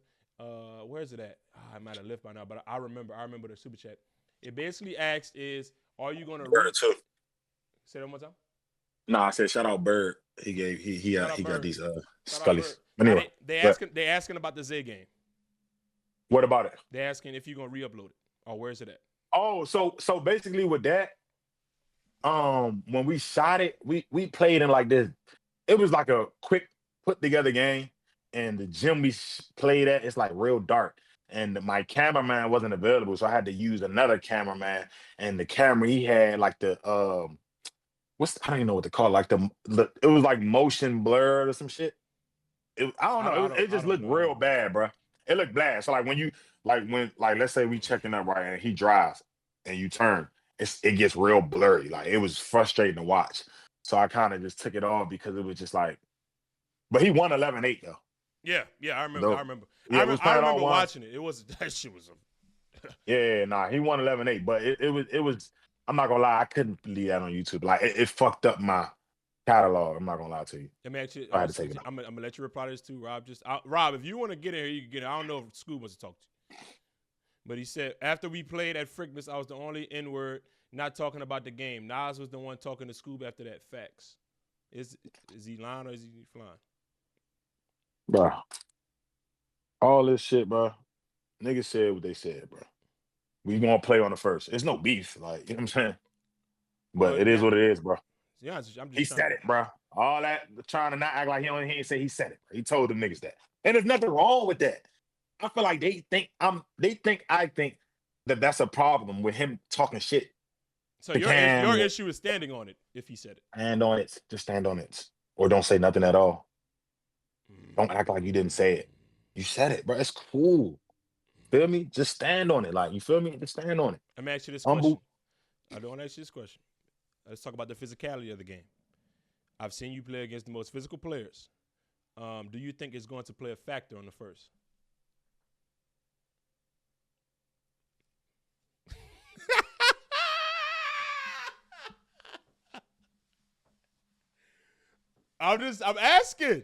A: Where's it at? I might have left by now, but I remember the super chat. It basically asks is, are you going to say that one more time?
B: Nah, I said shout out Bird. He got these Scullies.
A: Anyway, they asking about the Z game.
B: What about it?
A: They're asking if you're gonna re-upload it or where's it at?
B: Oh, so basically with that, when we shot it, we played in like this. It was like a quick put together game, and the gym we played at, it's like real dark. And my cameraman wasn't available, so I had to use another cameraman. And the camera he had like the I don't even know what to call it. Like it was like motion blurred or some shit. I don't know. It just looked real bad, bro. It looked bad. So like when let's say we checking up right and he drives and you turn, it gets real blurry. Like it was frustrating to watch. So I kind of just took it off because it was just like, but he won 11-8 though.
A: Yeah, I remember.
B: Yeah,
A: I remember watching it. It was that shit was
B: he won 11-8, but it was I'm not gonna lie, I couldn't leave that on YouTube. Like it fucked up my catalog. I'm not gonna lie to you.
A: Let me actually.
B: I had to take it out.
A: I'm gonna let you reply to this too, Rob. Rob, if you want to get in here, you can get in. I don't know if Skoob wants to talk to you, but he said after we played at Frickmas, I was the only N-word not talking about the game. Nas was the one talking to Skoob after that. Facts. Is he lying or is he flying?
B: Bro. All this shit, bro. Niggas said what they said, bro. We gonna play on the first. It's no beef, like, you know what I'm saying?
A: Well,
B: But it is what it is, bro.
A: Yeah, I'm
B: He
A: just trying.
B: said it, bro. All that trying to not act like he ain't say he said it. Bro. He told them niggas that. And there's nothing wrong with that. I feel like they think I think that that's a problem with him talking shit.
A: So
B: The
A: your
B: can
A: issue is standing on it if he said it.
B: stand on it. Just stand on it. Or don't say nothing at all.
A: Mm.
B: Don't act like you didn't say it. You said it, bro. It's cool. Feel me? Just stand on it. Like, you feel me? Just stand on it.
A: Let me ask you this
B: Humble.
A: question. I don't want to ask you this question. Let's talk about the physicality of the game. I've seen you play against the most physical players. Do you think it's going to play a factor on the first? I'm asking.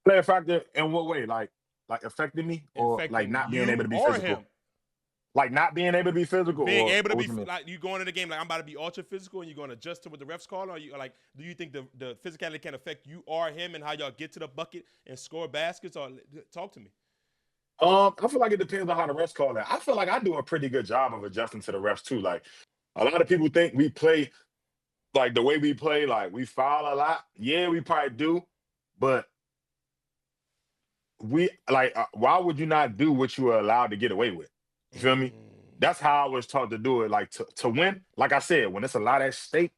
B: Play a factor in what way? Like affecting me, or
A: Affecting
B: like not being
A: you
B: able to be
A: or
B: physical?
A: him.
B: Like not being able to be physical,
A: Being
B: or
A: able to
B: what
A: be
B: you mean?
A: like you going in the game like I'm about to be ultra physical and you're going to adjust to what the refs call, or you like do you think the physicality can affect you or him and how y'all get to the bucket and score baskets? Or talk to me.
B: I feel like it depends on how the refs call that. I feel like I do a pretty good job of adjusting to the refs too. Like a lot of people think we play like the way we play, like we foul a lot. Yeah, we probably do, but we like why would you not do what you are allowed to get away with? You feel me? That's how I was taught to do it. Like to win, like I said, when it's a lot at stake,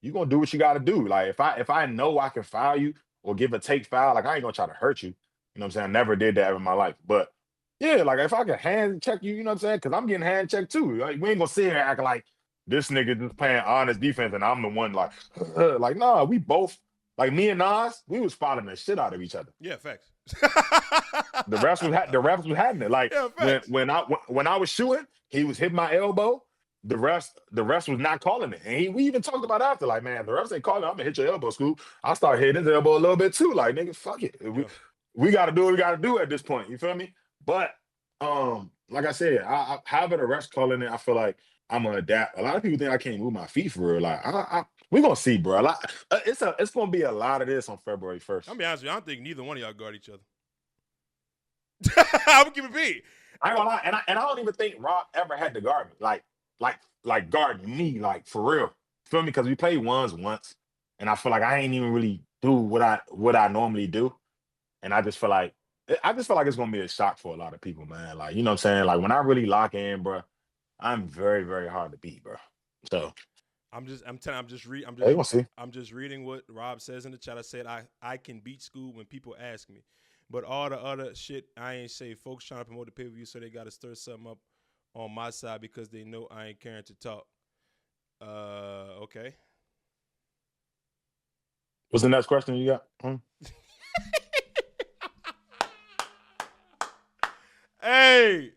B: you're gonna do what you gotta do. Like if I know I can foul you or give a take foul, like I ain't gonna try to hurt you. You know what I'm saying? I never did that ever in my life. But yeah, like if I can hand check you, you know what I'm saying? Because I'm getting hand checked too. Like we ain't gonna sit here and act like this nigga just playing honest defense and I'm the one like like nah, we both like me and Nas, we was following the shit out of each other.
A: Yeah, facts.
B: The refs was having it. Like
A: Yeah, facts.
B: when I was shooting, he was hitting my elbow. The refs was not calling it, and we even talked about after. Like, man, the refs ain't calling. I'm gonna hit your elbow, Skoob. I start hitting his elbow a little bit too. Like, nigga, fuck it.
A: Yeah.
B: We got to do what we got to do at this point. You feel me? But like I said, I having the refs calling it, I feel like I'm gonna adapt. A lot of people think I can't move my feet for real. Like, we gonna see, bro. It's gonna be a lot of this on February 1st.
A: I'll be honest with you. I don't think neither one of y'all guard each other. I'm gonna keep it big.
B: I ain't gonna lie, and I don't even think Rob ever had to guard me, like guard me, like for real. Feel me? Because we played ones once, and I feel like I ain't even really do what I normally do, and I just feel like it's gonna be a shock for a lot of people, man. Like you know what I'm saying? Like when I really lock in, bro, I'm very very hard to beat, bro. So
A: I'm just
B: gonna see.
A: I'm just reading what Rob says in the chat. I said I can beat Skoob when people ask me. But all the other shit I ain't say. Folks trying to promote the pay-per-view, so they got to stir something up on my side because they know I ain't caring to talk. Okay.
B: What's the next question you got?
A: Hey,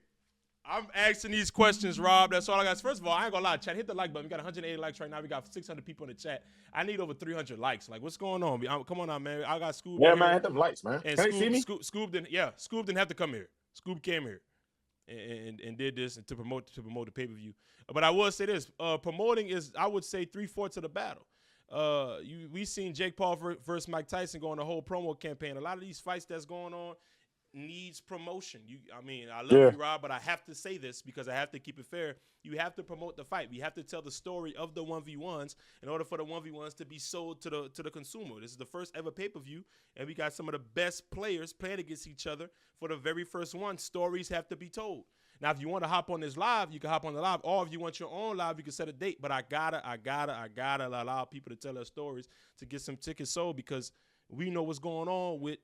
A: I'm asking these questions, Rob. That's all I got. First of all, I ain't gonna lie. Chat, hit the like button. We got 180 likes right now. We got 600 people in the chat. I need over 300 likes. Like, what's going on? Come on out, man. I got Skoob.
B: Yeah, man, hit them lights, man.
A: And
B: Can they see me?
A: Skoob didn't have to come here. Skoob came here and did this to promote the pay-per-view. But I will say this: promoting is, I would say, 3/4 of the battle. We seen Jake Paul versus Mike Tyson go on a whole promo campaign. A lot of these fights that's going on needs promotion. I love you, Rob, but I have to say this because I have to keep it fair. You have to promote the fight. We have to tell the story of the 1v1s in order for the 1v1s to be sold to the consumer. This is the first ever pay-per-view, and we got some of the best players playing against each other for the very first one. Stories have to be told. Now, if you want to hop on this live, you can hop on the live, or if you want your own live, you can set a date. But I gotta allow people to tell their stories to get some tickets sold because we know what's going on with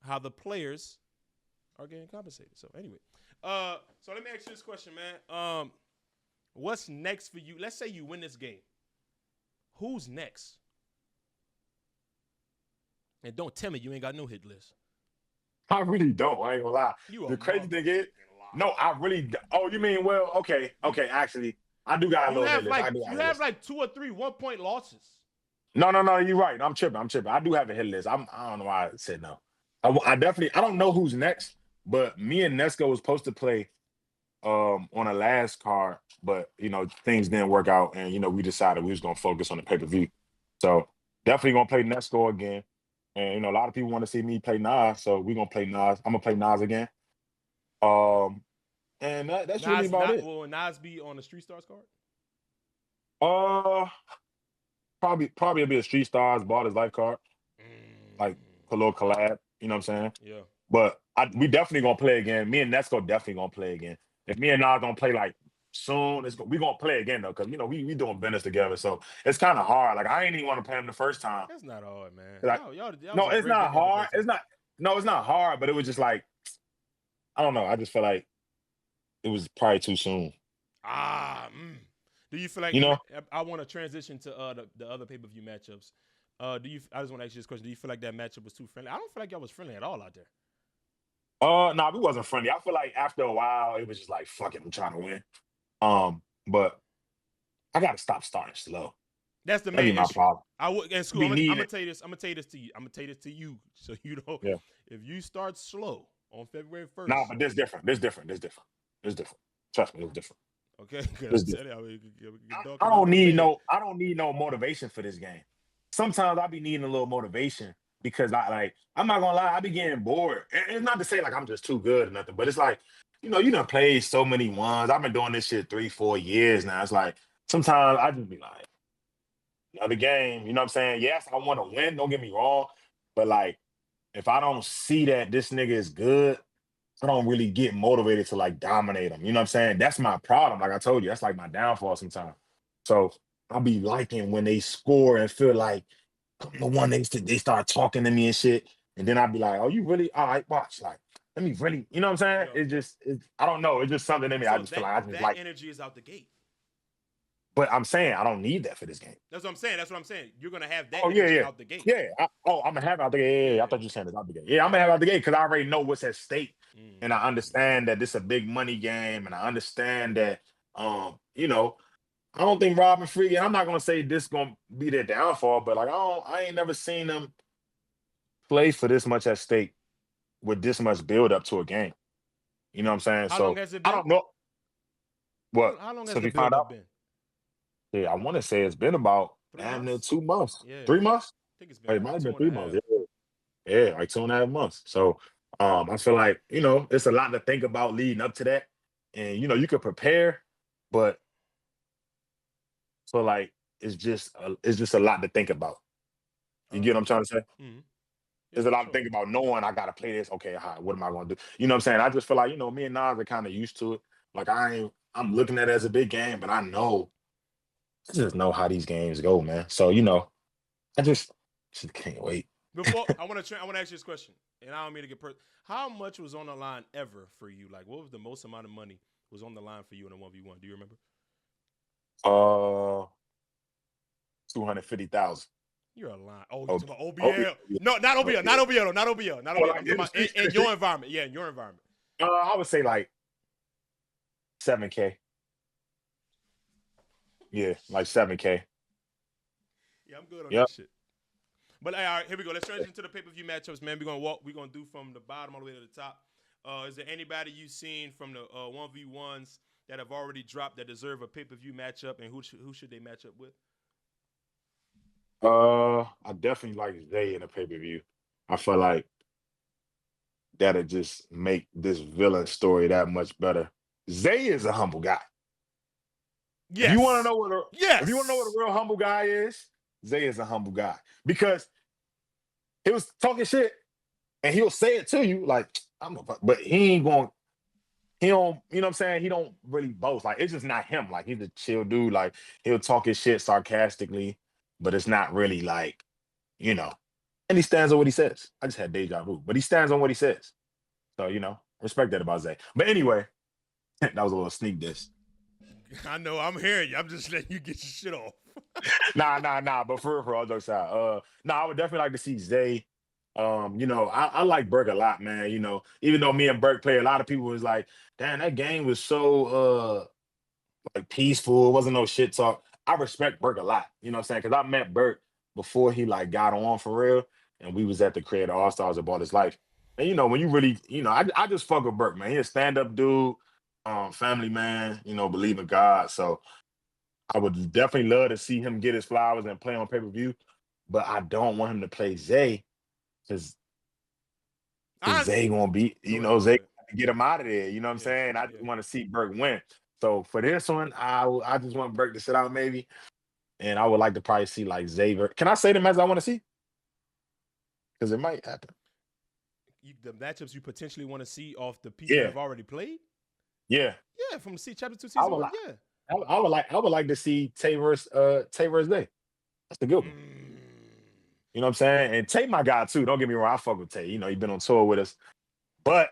A: how the players are getting compensated. So anyway, so let me ask you this question, man. What's next for you? Let's say you win this game. Who's next? And don't tell me you ain't got no hit list.
B: I really don't. I ain't gonna lie. The crazy thing is, no, I really. Oh, you mean okay. Actually, I do got a little hit list.
A: You have like 2 or 3 1-point losses.
B: No. You're right. I'm tripping. I do have a hit list. I don't know why I said no. I definitely. I don't know who's next, but me and Nesco was supposed to play on a last card, but things didn't work out, and we decided we was gonna focus on the pay-per-view. So definitely gonna play Nesco again. And a lot of people want to see me play Nas, so we're gonna play Nas. I'm gonna play Nas again. Um, and that's really
A: Nas
B: about
A: not
B: it.
A: will Nas be on the Street Stars card?
B: Uh, probably it'll be a Street Stars bought his life card, like
A: Mm,
B: a little collab. You know what I'm saying?
A: yeah.
B: But we definitely gonna play again. Me and Nesco definitely gonna play again. If me and Nas don't play like soon, we gonna play again though, because we doing business together. So it's kind of hard. Like I ain't even want to play him the first time.
A: That's not hard, man.
B: Like,
A: Y'all was
B: no,
A: a
B: it's
A: great
B: not
A: game together the
B: hard.
A: first time.
B: It's not hard, but it was just like I don't know. I just feel like it was probably too soon.
A: Do you feel like
B: You know?
A: I want to transition to the other pay-per-view matchups? I just want to ask you this question. Do you feel like that matchup was too friendly? I don't feel like y'all was friendly at all out there.
B: Nah, we wasn't friendly. I feel like after a while, it was just like, fuck it, I'm trying to win. But I gotta stop starting slow.
A: That's the
B: That'd be
A: main
B: my
A: issue.
B: problem.
A: I would and Skoob,
B: Be
A: I'm gonna
B: needed.
A: tell you this. I'm gonna tell you this to you. I'm gonna tell you this to you, so you know
B: Yeah.
A: if you start slow on February 1st.
B: Nah, but this different. Trust me, it's different.
A: Okay,
B: It's
A: because
B: different.
A: dog
B: I
A: can run
B: don't
A: from
B: need
A: bed.
B: I don't need no motivation for this game. Sometimes I be needing a little motivation because I'm not gonna lie, I be getting bored. And it's not to say like I'm just too good or nothing, but it's like, you done played so many ones. I've been doing this shit 3-4 years now. It's like sometimes I just be like, another game, you know what I'm saying? Yes, I want to win, don't get me wrong. But like if I don't see that this nigga is good, I don't really get motivated to like dominate them. You know what I'm saying? That's my problem. Like I told you, that's like my downfall sometimes. So I'll be liking when they score and feel like the one they start talking to me and shit. And then I'll be like, oh, you really? All right, watch. Like, let me really, you know what I'm saying? I don't know. It's just something in me. I
A: So
B: just feel like I just
A: that
B: like,
A: energy is out the gate.
B: but I'm saying I don't need that for this game.
A: That's what I'm saying. That's what I'm saying. You're gonna have that
B: Oh, yeah,
A: energy
B: yeah.
A: out the gate.
B: Yeah. I'm gonna have it out the gate. Yeah. I thought you were saying it's out the gate. Yeah, I'm gonna have it out the gate because I already know what's at stake. And I understand that this is a big money game. And I understand that I don't think Robin Free, and I'm not gonna say this gonna be their downfall, but like I ain't never seen them play for this much at stake with this much build up to a game. You know what I'm saying?
A: How long
B: So
A: has it
B: I
A: been?
B: don't know what
A: How long has
B: since
A: the
B: we found
A: build up
B: out.
A: been?
B: Yeah, I want to say it's been about
A: 3 months?
B: 2 months,
A: Yeah,
B: 3 months.
A: I think it's been
B: It
A: like
B: might have
A: two
B: been
A: and a
B: 3 months.
A: half.
B: Yeah, like 2.5 months. So I feel like it's a lot to think about leading up to that, and you could prepare, but so like it's just a lot to think about. You get what I'm trying to say?
A: Mm-hmm. Yeah,
B: There's a
A: for
B: lot to
A: sure.
B: think about knowing I gotta play this. Okay, hi, what am I gonna do? You know what I'm saying? I just feel like, me and Nas are kind of used to it. Like I'm looking at it as a big game, but I just know how these games go, man. So, I just can't wait.
A: Before I want to ask you this question, and I don't mean to get how much was on the line ever for you? Like, what was the most amount of money was on the line for you in a 1v1? Do you remember?
B: Uh 250,000.
A: You're a line. Oh, you
B: Oh,
A: talking about
B: oh,
A: OBL?
B: yeah.
A: No, not
B: Oh,
A: OBL.
B: yeah.
A: Not OBL. Not OBL. Not
B: Oh,
A: OBL. I'm
B: like
A: talking about
B: industry.
A: in your environment. Yeah, in your environment.
B: I would say like 7K. Yeah, like 7K.
A: Yeah, I'm good on
B: Yep.
A: that shit. But all right, here we go. Let's transition to the pay-per-view matchups, man. We're gonna do from the bottom all the way to the top. Is there anybody you've seen from the 1v1s that have already dropped that deserve a pay-per-view matchup, and who should they match up with?
B: I definitely like Zay in a pay-per-view. I feel like that'll just make this villain story that much better. Zay is a humble guy. If you want to
A: Yes.
B: know if you want to know what a real humble guy is, Zay is a humble guy because he was talking shit and he'll say it to you like but he ain't going. He don't, you know what I'm saying? He don't really boast. Like it's just not him. Like he's a chill dude. Like he'll talk his shit sarcastically, but it's not really like you know. And he stands on what he says. I just had deja vu, but he stands on what he says. So respect that about Zay. But anyway, that was a little sneak diss.
A: I know. I'm hearing you. I'm just letting you get your shit off.
B: Nah. But for all jokes aside, I would definitely like to see Zay. I like Burke a lot, man. Even though me and Burke play, a lot of people was like, damn, that game was so like peaceful. It wasn't no shit talk. I respect Burke a lot. You know what I'm saying? Because I met Burke before he like got on for real, and we was at the Creator All Stars about his life. And when you really, I just fuck with Burke, man. He a stand up dude, family man. Believe in God. So I would definitely love to see him get his flowers and play on pay-per-view, but I don't want him to play Zay because Zay gonna be, Zay to get him out of there. You know what I'm saying? I just want to see Burke win. So for this one, I just want Burke to sit out maybe, and I would like to probably see like Xavier. Can I say them as I want to see? Because it might happen.
A: The matchups you potentially want to see off the people that have already played.
B: Yeah.
A: Yeah, from chapter 2 season 1. Yeah.
B: I would like to see Tay versus Zay. That's the good one. You know what I'm saying? And Tay my guy too. Don't get me wrong. I fuck with Tay. You know, he's been on tour with us. But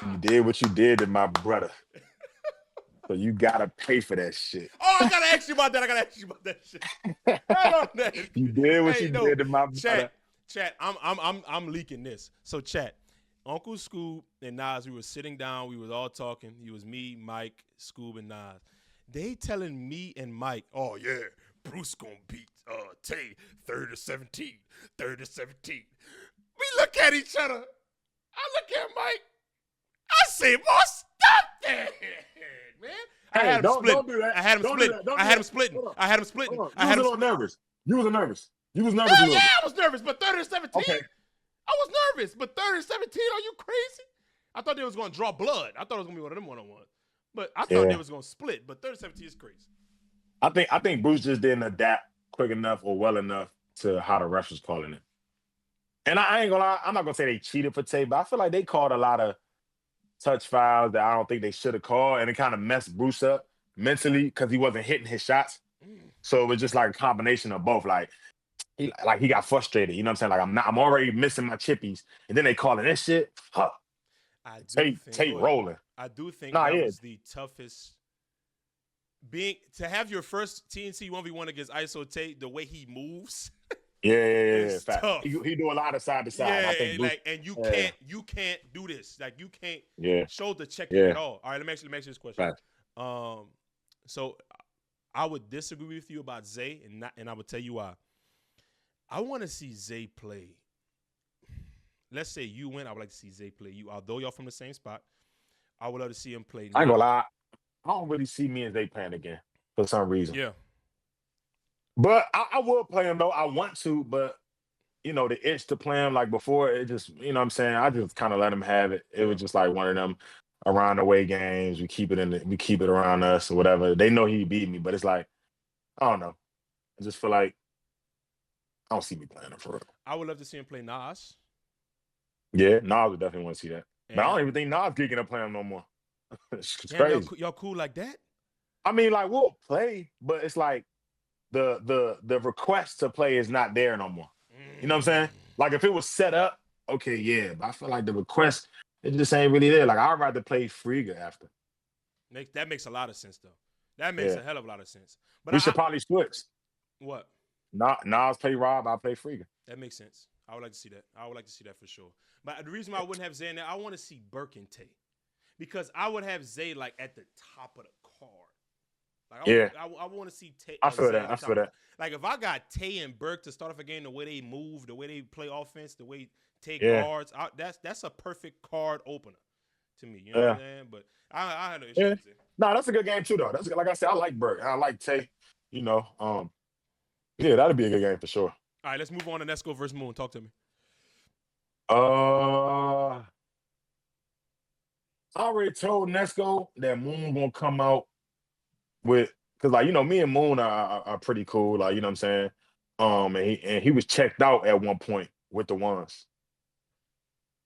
B: you did what you did to my brother. So you gotta pay for that shit.
A: Oh, I gotta ask you about that. Shit. Right on that.
B: You did what you did to my brother.
A: Chat, I'm leaking this. So chat, Uncle Skoob and Nas, we were sitting down, we was all talking. He was me, Mike, Skoob, and Nas. They telling me and Mike, oh yeah, Bruce gonna beat Tay 30-17. We look at each other. I look at Mike. I say, boy, stop that, man. I had him splitting. I had him splitting.
B: You was a little nervous. You was nervous.
A: Yeah, I was nervous, but 30-17.
B: Okay.
A: I was nervous, but 30-17, are you crazy? I thought they was going to draw blood. I thought it was going to be one of them one-on-ones. But I thought they was going to split, but 30-17 is crazy.
B: I think Bruce just didn't adapt quick enough or well enough to how the refs was calling it. And I ain't gonna lie, I'm not gonna say they cheated for Tay, but I feel like they called a lot of touch fouls that I don't think they should have called, and it kind of messed Bruce up mentally because he wasn't hitting his shots. So it was just like a combination of both. Like he got frustrated. You know what I'm saying? Like I'm already missing my chippies, and then they calling this shit. Huh. Tay rolling.
A: I do think that was the toughest. To have your first TNT 1v1 against ISO Tay, the way he moves.
B: Yeah. Tough. He do a lot of side to side.
A: Yeah,
B: I think Bruce,
A: and you can't do this. Like you can't shoulder check at all. All right, let me ask you this question.
B: Right.
A: So I would disagree with you about Zay, and I would tell you why. I want to see Zay play. Let's say you win. I would like to see Zay play. Although y'all from the same spot, I would love to see him play.
B: I ain't gonna lie. I don't really see me and Zay playing again for some reason.
A: Yeah.
B: But I will play him though. I want to, but the itch to play him like before, it just, you know what I'm saying? I just kind of let him have it. It was just like one of them around the way games. We keep it around us or whatever. They know he beat me, but it's like, I don't know. I just feel like I don't see me playing him for real.
A: I would love to see him play Nas.
B: Yeah, Nas would definitely want to see that. But I don't even think Nas geeking up playing him no more. It's crazy.
A: Y'all cool like that?
B: I mean, like we'll play, but it's like the request to play is not there no more. You know what I'm saying? Like if it was set up, okay, yeah. But I feel like the request, it just ain't really there. Like I'd rather play Frigga after.
A: That makes a lot of sense though. That makes a hell of a lot of sense. But
B: we should probably switch.
A: What?
B: Nas play Rob, I play Frigga.
A: That makes sense. I would like to see that. I would like to see that for sure. But the reason why I wouldn't have Zay in there, I want to see Burke and Tay. Because I would have Zay like at the top of the card. Like I want to see Tay.
B: I feel that.
A: Like if I got Tay and Burke to start off a game, the way they move, the way they play offense, the way Tay guards, that's a perfect card opener to me. You know what I'm saying? But I had no issue with it.
B: No, that's a good game too, though. That's like I said, I like Burke. I like Tay. Yeah, that'd be a good game for sure.
A: All right, let's move on to Nesco versus Moon. Talk to me.
B: I already told Nesco that Moon gonna come out with, because like me and Moon are pretty cool, like you know what I'm saying. And he was checked out at one point with the ones,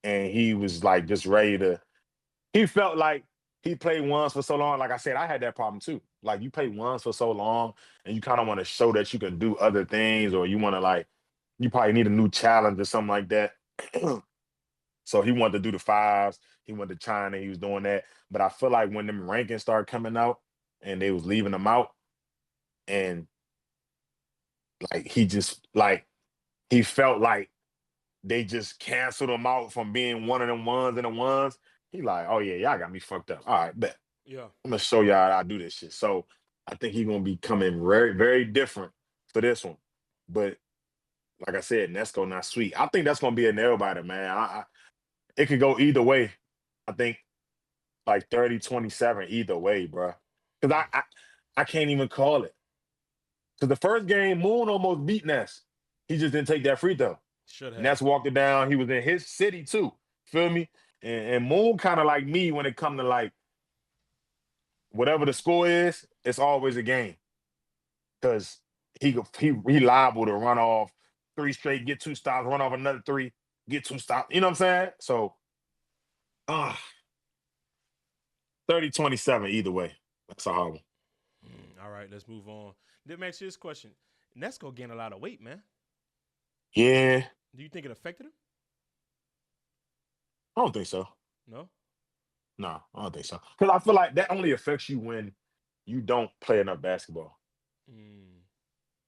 B: and he was like just ready to. He felt like he played ones for so long. Like I said, I had that problem too. Like you play ones for so long, and you kind of want to show that you can do other things, or you want to you probably need a new challenge or something like that. So he wanted to do the fives. He went to China. He was doing that. But I feel like when them rankings started coming out and they was leaving them out, and like he felt like they just canceled him out from being one of them ones and the ones. He like, oh yeah, y'all got me fucked up. All right, bet.
A: Yeah.
B: I'm gonna show y'all how I do this shit. So I think he's gonna be coming very, very different for this one. But like I said, Nesco not sweet. I think that's gonna be a nail biter, man. It could go either way. I think like 30-27 either way, bro. Because I can't even call it. Because the first game, Moon almost beat Ness. He just didn't take that free throw.
A: Should have.
B: Ness walked it down. He was in his city too. Feel me? And Moon kind of like me when it comes to like whatever the score is, it's always a game. Because he liable to run off 3 straight, get 2 stops, run off another 3, get 2 stops. You know what I'm saying? So 30-27 either way. That's a hard one.
A: All right, let's move on. Let me ask you this question. Ness gonna gain a lot of weight, man.
B: Yeah.
A: Do you think it affected him?
B: I don't think so.
A: No?
B: No, I don't think so. Because I feel like that only affects you when you don't play enough basketball.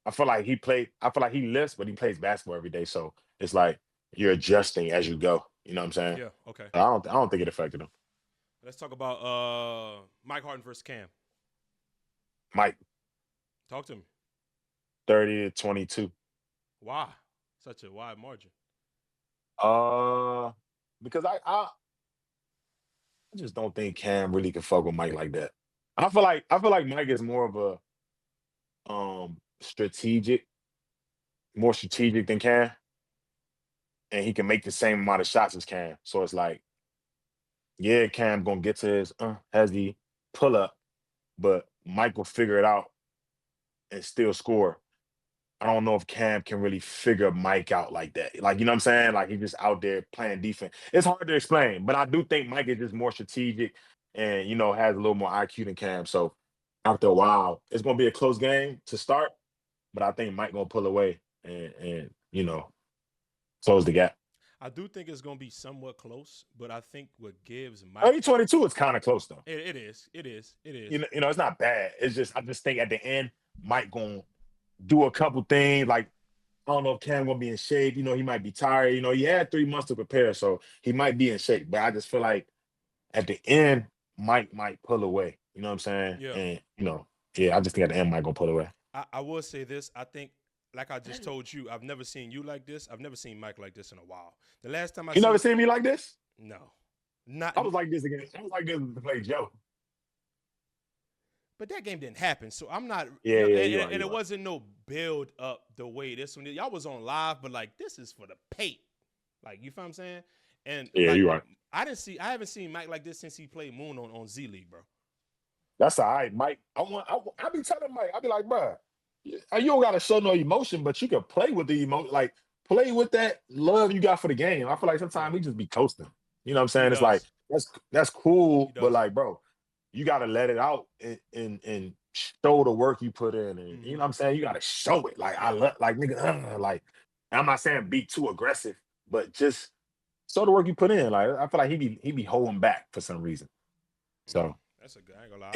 B: I feel like he lifts, but he plays basketball every day. So it's like you're adjusting as you go. You know what I'm saying?
A: Yeah, okay.
B: I don't think it affected him.
A: Let's talk about Mike Harden versus Cam.
B: Mike,
A: Talk to me.
B: 30-22.
A: Why? Such a wide margin.
B: Because I just don't think Cam really can fuck with Mike like that. I feel like Mike is more of a more strategic than Cam, and he can make the same amount of shots as Cam. So it's like, yeah, Cam gonna get to his heavy pull up, but Mike will figure it out and still score. I don't know if Cam can really figure Mike out like that. Like, you know what I'm saying? Like, he's just out there playing defense. It's hard to explain, but I do think Mike is just more strategic and, has a little more IQ than Cam. So after a while, it's going to be a close game to start, but I think Mike going to pull away and close the gap.
A: I do think it's going to be somewhat close, but I think what gives Mike...
B: 30-22 is kind of close, though.
A: It is.
B: It's not bad. I just think at the end, Mike going to do a couple things. Like, I don't know if Cam gonna be in shape. He might be tired. He had 3 months to prepare, so he might be in shape. But I just feel like at the end, Mike might pull away. You know what I'm saying?
A: Yeah.
B: And I just think at the end, Mike gonna pull away.
A: I will say this. I think, like I just told you, I've never seen you like this. I've never seen Mike like this in a while. The last time
B: You never seen me like this?
A: No, not.
B: I was like this to play Joe.
A: But that game didn't happen, so I'm not.
B: Yeah,
A: and it wasn't no build up the way this one. Y'all was on live, but like this is for the paint. Like, you feel what I'm saying? And
B: yeah,
A: like,
B: you're right.
A: I haven't seen Mike like this since he played Moon on Z League, bro.
B: That's all right, Mike. I be telling Mike, I be like, bro, you don't gotta show no emotion, but you can play with the emotion, like play with that love you got for the game. I feel like sometimes he just be coasting. You know what I'm saying? It's like that's cool, but like, bro, you got to let it out and show the work you put in. And you know what I'm saying? You got to show it. Like, I love, like, nigga, like, I'm not saying be too aggressive, but just show the work you put in. Like, I feel like he be holding back for some reason. So
A: that's a good. I ain't gonna lie.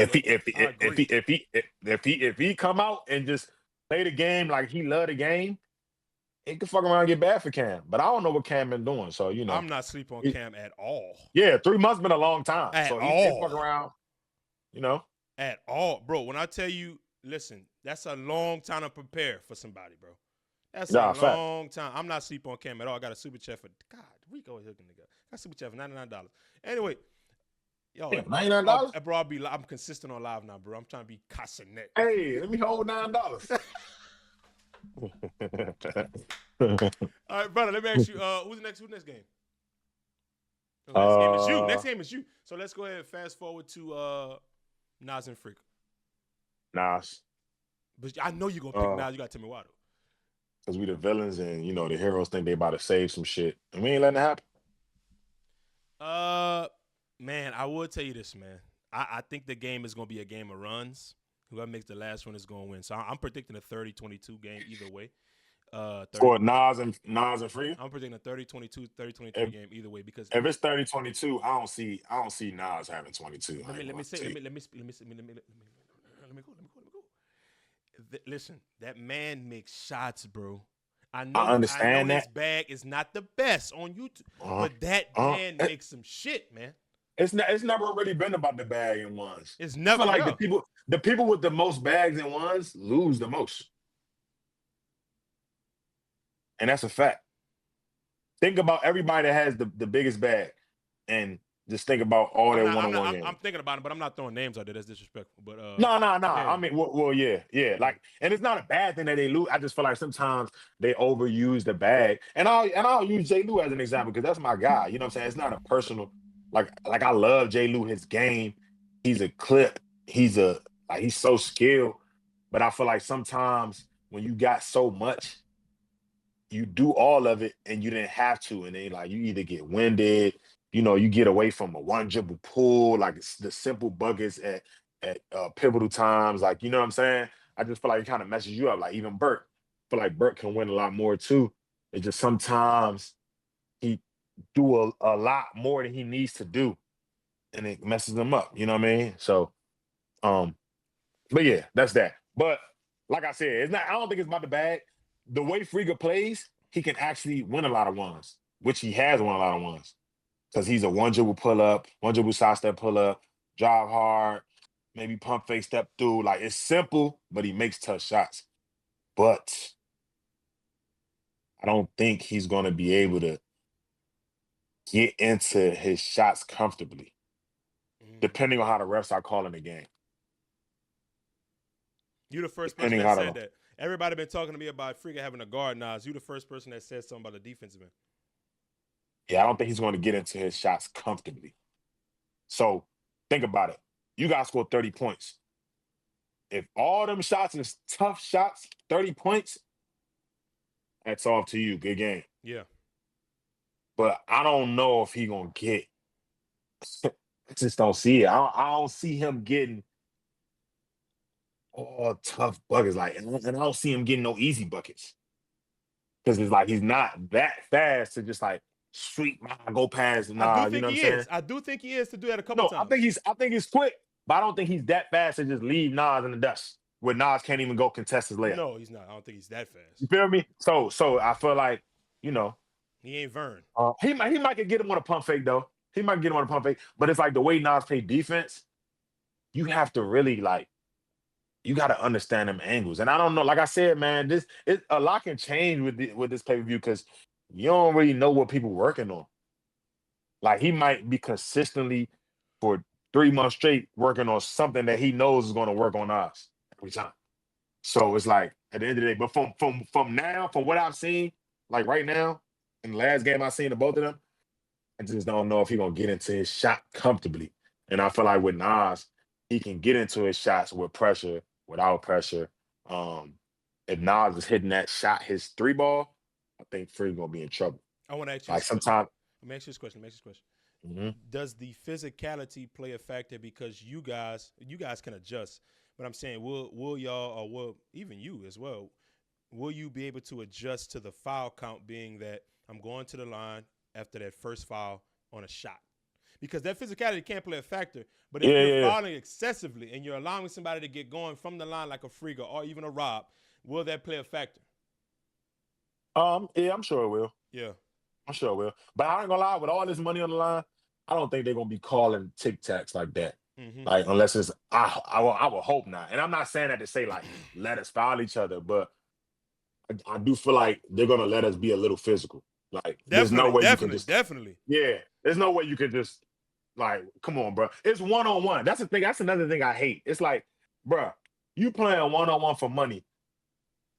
B: If he come out and just play the game like he love the game, it could fuck around and get bad for Cam. But I don't know what Cam been doing. So
A: I'm not sleeping on Cam at all.
B: Yeah, 3 months been a long time.
A: At
B: so he
A: all.
B: can fuck around.
A: At all, bro. When I tell you, listen, that's a long time to prepare for somebody, bro. That's a long time. I'm not sleeping on Cam at all. I got a super chat for God. We go hooking nigga. I got a super chat for $99. Anyway, yo,
B: $99,
A: bro. I'm consistent on live now, bro. I'm trying to be Casanet.
B: Hey, let me hold $9.
A: All right, brother. Let me ask you, who's next game? Next game is you. Next game is you. So let's go ahead and fast forward to Nas and Freak.
B: Nas.
A: But I know you're going to pick Nas. You got to tell me why, though.
B: Because we the villains and, the heroes think they about to save some shit. And we ain't letting it happen.
A: Man, I will tell you this, man. I think the game is going to be a game of runs. Whoever makes the last one is going to win. So I'm predicting a 30-22 game either way.
B: For Nas and Freak?
A: I'm predicting a 30-22, 30-23 game either way because
B: if it's 30-22, I don't see Nas having 22.
A: Let me go. Listen, that man makes shots, bro. I understand that his bag is not the best on YouTube, but that man makes some shit, man.
B: It's never really been about the bag and ones.
A: It's never
B: like the people with the most bags and ones lose the most. And that's a fact. Think about everybody that has the biggest bag and Just think about all
A: I'm
B: their
A: not.
B: one-on-one
A: I'm
B: games.
A: thinking about it, but I'm not throwing names out there. That's disrespectful. But
B: No, no, no.
A: yeah,
B: I mean, well, yeah. Like, and it's not a bad thing that they lose. I just feel like sometimes they overuse the bag. And I'll use J. Lou as an example because that's my guy. You know what I'm saying? It's not a personal. Like I love J. Lou, his game. He's a clip. He's so skilled. But I feel like sometimes when you got so much, you do all of it and you didn't have to, and then like you either get winded, you get away from a one dribble pull, like it's the simple buckets at pivotal times, like you know what I'm saying. I just feel like it kind of messes you up. Like even Burt, I feel like Burt can win a lot more too. It's just sometimes he do a lot more than he needs to do, and it messes him up. You know what I mean? So, um, but yeah, that's that. But like I said, it's not. I don't think it's about the bag. The way Friga plays, he can actually win a lot of ones, which he has won a lot of ones because he's a one dribble pull up, one dribble side step pull up, drive hard, maybe pump fake step through. Like it's simple, but he makes tough shots. But I don't think he's going to be able to get into his shots comfortably, depending on how the refs are calling the game.
A: You the first person
B: Depending
A: that
B: how
A: said
B: the
A: that. Everybody been talking to me about Friga having a guard. Nas, you the first person that said something about the defensive end.
B: Yeah, I don't think he's going to get into his shots comfortably. So think about it. You guys scored 30 points. If all them shots is tough shots, 30 points, that's off to you. Good game.
A: Yeah.
B: But I don't know if he going to get. I just don't see it. I don't see him getting all tough buckets. Like, and I don't see him getting no easy buckets. Because it's like he's not that fast to just like sweep, go past.
A: I
B: Nah,
A: do
B: you
A: think
B: know what I'm
A: he
B: saying?
A: is. I do think he is to do that a couple
B: No,
A: times.
B: I think he's quick, but I don't think he's that fast to just leave Nas in the dust where Nas can't even go contest his layup.
A: No, he's not. I don't think he's that fast.
B: You feel me? So I feel like,
A: He ain't Vern.
B: he might could get him on a pump fake though. He might get him on a pump fake, but it's like the way Nas play defense, you have to really like you got to understand them angles. And I don't know, like I said, man, a lot can change with this pay-per-view because you don't really know what people working on. Like he might be consistently for 3 months straight working on something that he knows is going to work on us every time. So it's like at the end of the day, but from now, from what I've seen, like right now, in the last game I've seen of both of them, I just don't know if he's gonna get into his shot comfortably. And I feel like with Nas, he can get into his shots with pressure, without pressure. If Nas is hitting that shot, his three ball, I think Free's gonna be in trouble.
A: I want to ask you
B: Like
A: this question.
B: sometimes.
A: Let me ask you this question.
B: Mhm.
A: Does the physicality play a factor because you guys can adjust? But I'm saying, will y'all or will even you as well? Will you be able to adjust to the foul count being that I'm going to the line after that first foul on a shot? Because that physicality can't play a factor. But if you're fouling excessively and you're allowing somebody to get going from the line like a Friga or even a Rob, will that play a factor?
B: Yeah, I'm sure it will.
A: Yeah.
B: I'm sure it will. But I ain't gonna lie, with all this money on the line, I don't think they're gonna be calling tic tacs like that.
A: Mm-hmm.
B: Like unless it's I will hope not. And I'm not saying that to say like let us foul each other, but I do feel like they're gonna let us be a little physical. Like there's no way you can just yeah. There's no way you can just like come on, bro. It's one-on-one. That's the thing. That's another thing I hate. It's like, bro, you playing one-on-one for money.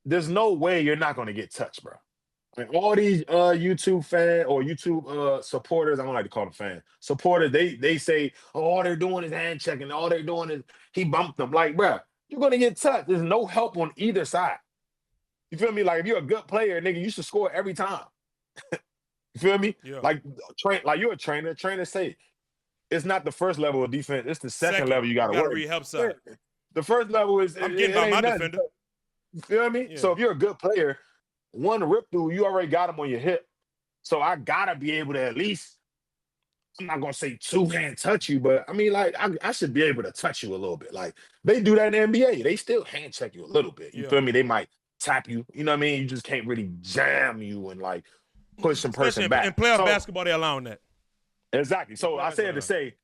B: There's no way you're not gonna get touched, bro. Like all these YouTube fan or YouTube supporters, I don't like to call them fans. Supporters, they say, oh, all they're doing is hand checking. All they're doing is he bumped them. Like, bro, you're gonna get touched. There's no help on either side. You feel me? Like if you're a good player, nigga, you should score every time. You feel me?
A: Yeah.
B: Like you're a trainer. Trainers say it's not the first level of defense, it's the second level you gotta work.
A: Read help side.
B: The first level is
A: I'm getting by my defender.
B: You feel me?
A: Yeah.
B: So if you're a good player, one rip through, you already got him on your hip. So I gotta be able to at least, I'm not gonna say two-hand touch you, but I mean, like, I should be able to touch you a little bit. Like they do that in the NBA. They still hand check you a little bit. You feel me? They might tap you, you know what I mean? You just can't really jam you and like push some person back.
A: In playoff basketball, they're allowing that.
B: Exactly. So I said to say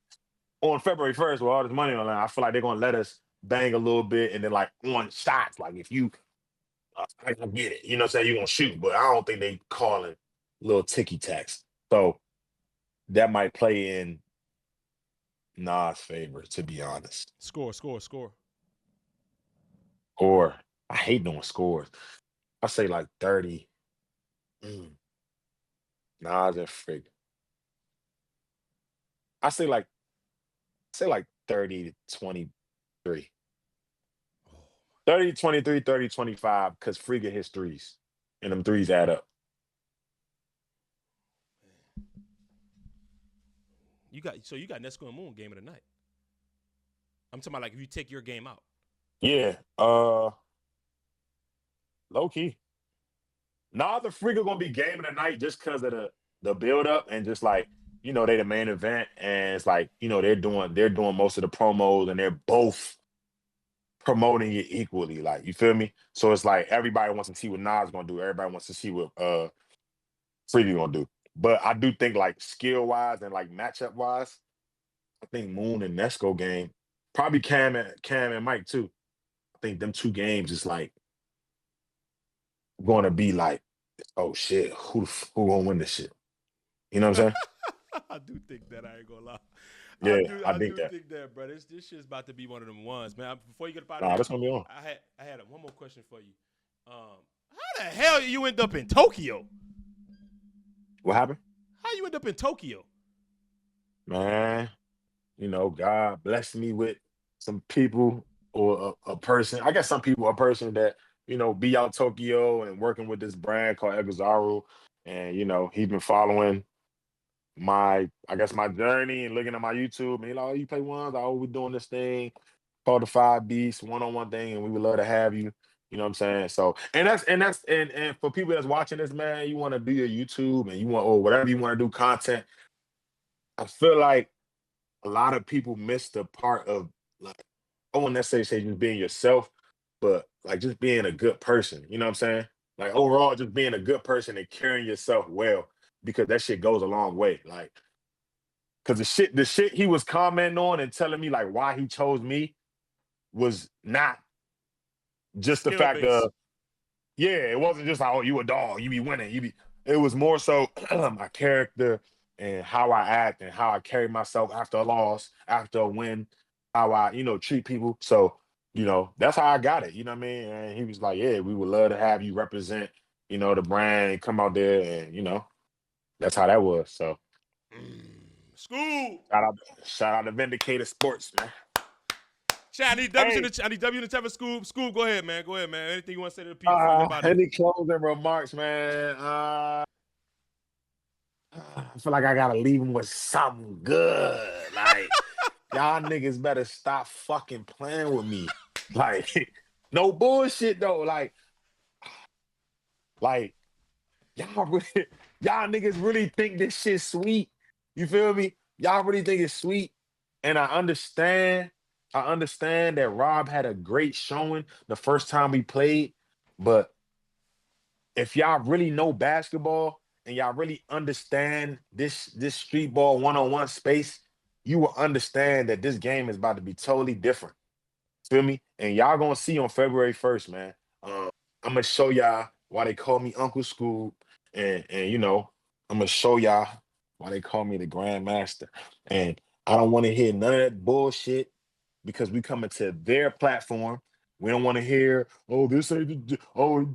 B: on February 1st, with all this money on the line, I feel like they're gonna let us bang a little bit and then like on shots. Like if you I get it. You know what I'm saying? You're going to shoot, but I don't think they calling little ticky tacks. So that might play in Nas' favorite, to be honest.
A: Score.
B: Or I hate doing scores. I say like 30. Mm, Nas and Frig. I say like 30 to 23. 30 to 23, 30 to 25, because Frigga hits threes. And them threes add up.
A: You got Nesco and Moon game of the night. I'm talking about like if you take your game out.
B: Yeah. Low key. Nah, the Frigga gonna be game of the night just because of the build up and just like, they the main event, and it's like, they're doing most of the promos, and they're both promoting it equally. Like, you feel me? So it's like everybody wants to see what Nas gonna do. Everybody wants to see what Frigga gonna do. But I do think like skill wise and like matchup wise, I think Moon and Nesco game, probably Cam and Mike too. I think them two games is like going to be like, oh shit, who gonna win this shit? You know what I'm saying?
A: I do think that. I ain't gonna lie.
B: Yeah, I
A: I
B: think
A: do
B: that.
A: think that, bro. This shit's about to be one of them ones, man. Before you get up out of
B: Nah,
A: here,
B: that's gonna be on.
A: I had one more question for you. How the hell you end up in Tokyo?
B: What happened?
A: How you end up in Tokyo?
B: Man, God blessed me with some people or a person. I guess some people, a person that, be out Tokyo and working with this brand called Egazaru. And, he's been following my journey and looking at my YouTube, and he's like, oh, you play ones? Oh, we doing this thing called the Five Beasts one-on-one thing, and we would love to have you. You know what I'm saying? So, and for people that's watching this, man, you want to do your YouTube and you want, or whatever you want to do content. I feel like a lot of people miss the part of, like, I won't necessarily say just being yourself, but like just being a good person. You know what I'm saying? Like overall, just being a good person and carrying yourself well, because that shit goes a long way. Like, because the shit he was commenting on and telling me like why he chose me was not just the
A: Skill
B: fact
A: base.
B: of, yeah, it wasn't just like, oh, you a dog, you be winning, it was more so my character and how I act and how I carry myself after a loss, after a win, how I, treat people. So, that's how I got it. You know what I mean? And he was like, yeah, we would love to have you represent, the brand and come out there, and, that's how that was. So
A: Skoob.
B: shout out to Vindicator Sports, man.
A: Chat, I need W's
B: Hey,
A: in the chat for Skoob. Skoob, go ahead, man. Anything you want to say to the people before you get out of here?
B: any closing remarks, man? I feel like I gotta leave him with something good. Like, y'all niggas better stop fucking playing with me. Like, no bullshit though. Like y'all really, y'all niggas really think this shit sweet. You feel me? Y'all really think it's sweet. And I understand. I understand that Rob had a great showing the first time we played, but if y'all really know basketball and y'all really understand this street ball one-on-one space, you will understand that this game is about to be totally different. Feel me? And y'all gonna see on February 1st, man. I'm gonna show y'all why they call me Uncle Skoob, and I'm gonna show y'all why they call me the Grandmaster. And I don't want to hear none of that bullshit, because we coming to their platform. We don't want to hear, oh, this ain't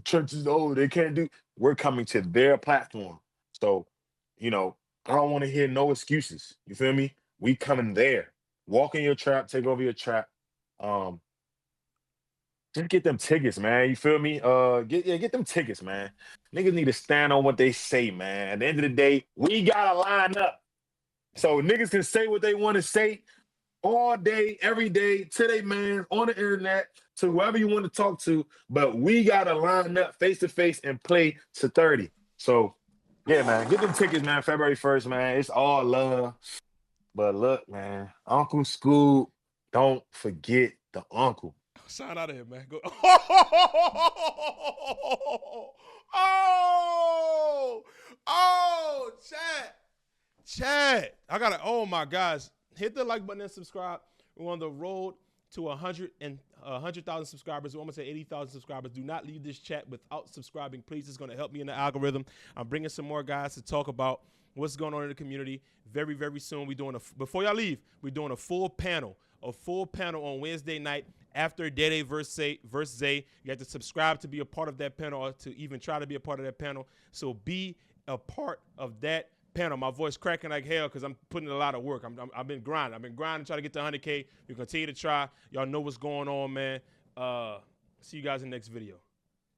B: churches, oh, they can't do. We're coming to their platform. So, I don't want to hear no excuses. You feel me? We coming there. Walk in your trap, take over your trap. Um, just get them tickets, man. You feel me? Get them tickets, man. Niggas need to stand on what they say, man. At the end of the day, we gotta line up. So niggas can say what they want to say all day, every day, to they man, on the internet, to whoever you want to talk to. But we gotta line up face to face and play to 30. So yeah, man, get them tickets, man. February 1st, man. It's all love. But look, man, Uncle Skoob, don't forget the uncle.
A: Sign out of here, man. Go. Chat. Chat. I gotta, oh my gosh. Hit the like button and subscribe. We're on the road to 100,000 subscribers. I'm gonna say 80,000 subscribers. Do not leave this chat without subscribing, please. It's gonna help me in the algorithm. I'm bringing some more guys to talk about what's going on in the community very, very soon. We're doing before y'all leave, we're doing a full panel on Wednesday night after Dede versus Zay. You have to subscribe to be a part of that panel or to even try to be a part of that panel. So be a part of that panel. My voice cracking like hell because I'm putting in a lot of work. I've been grinding. I've been grinding, trying to get to 100K. We continue to try. Y'all know what's going on, man. See you guys in the next video.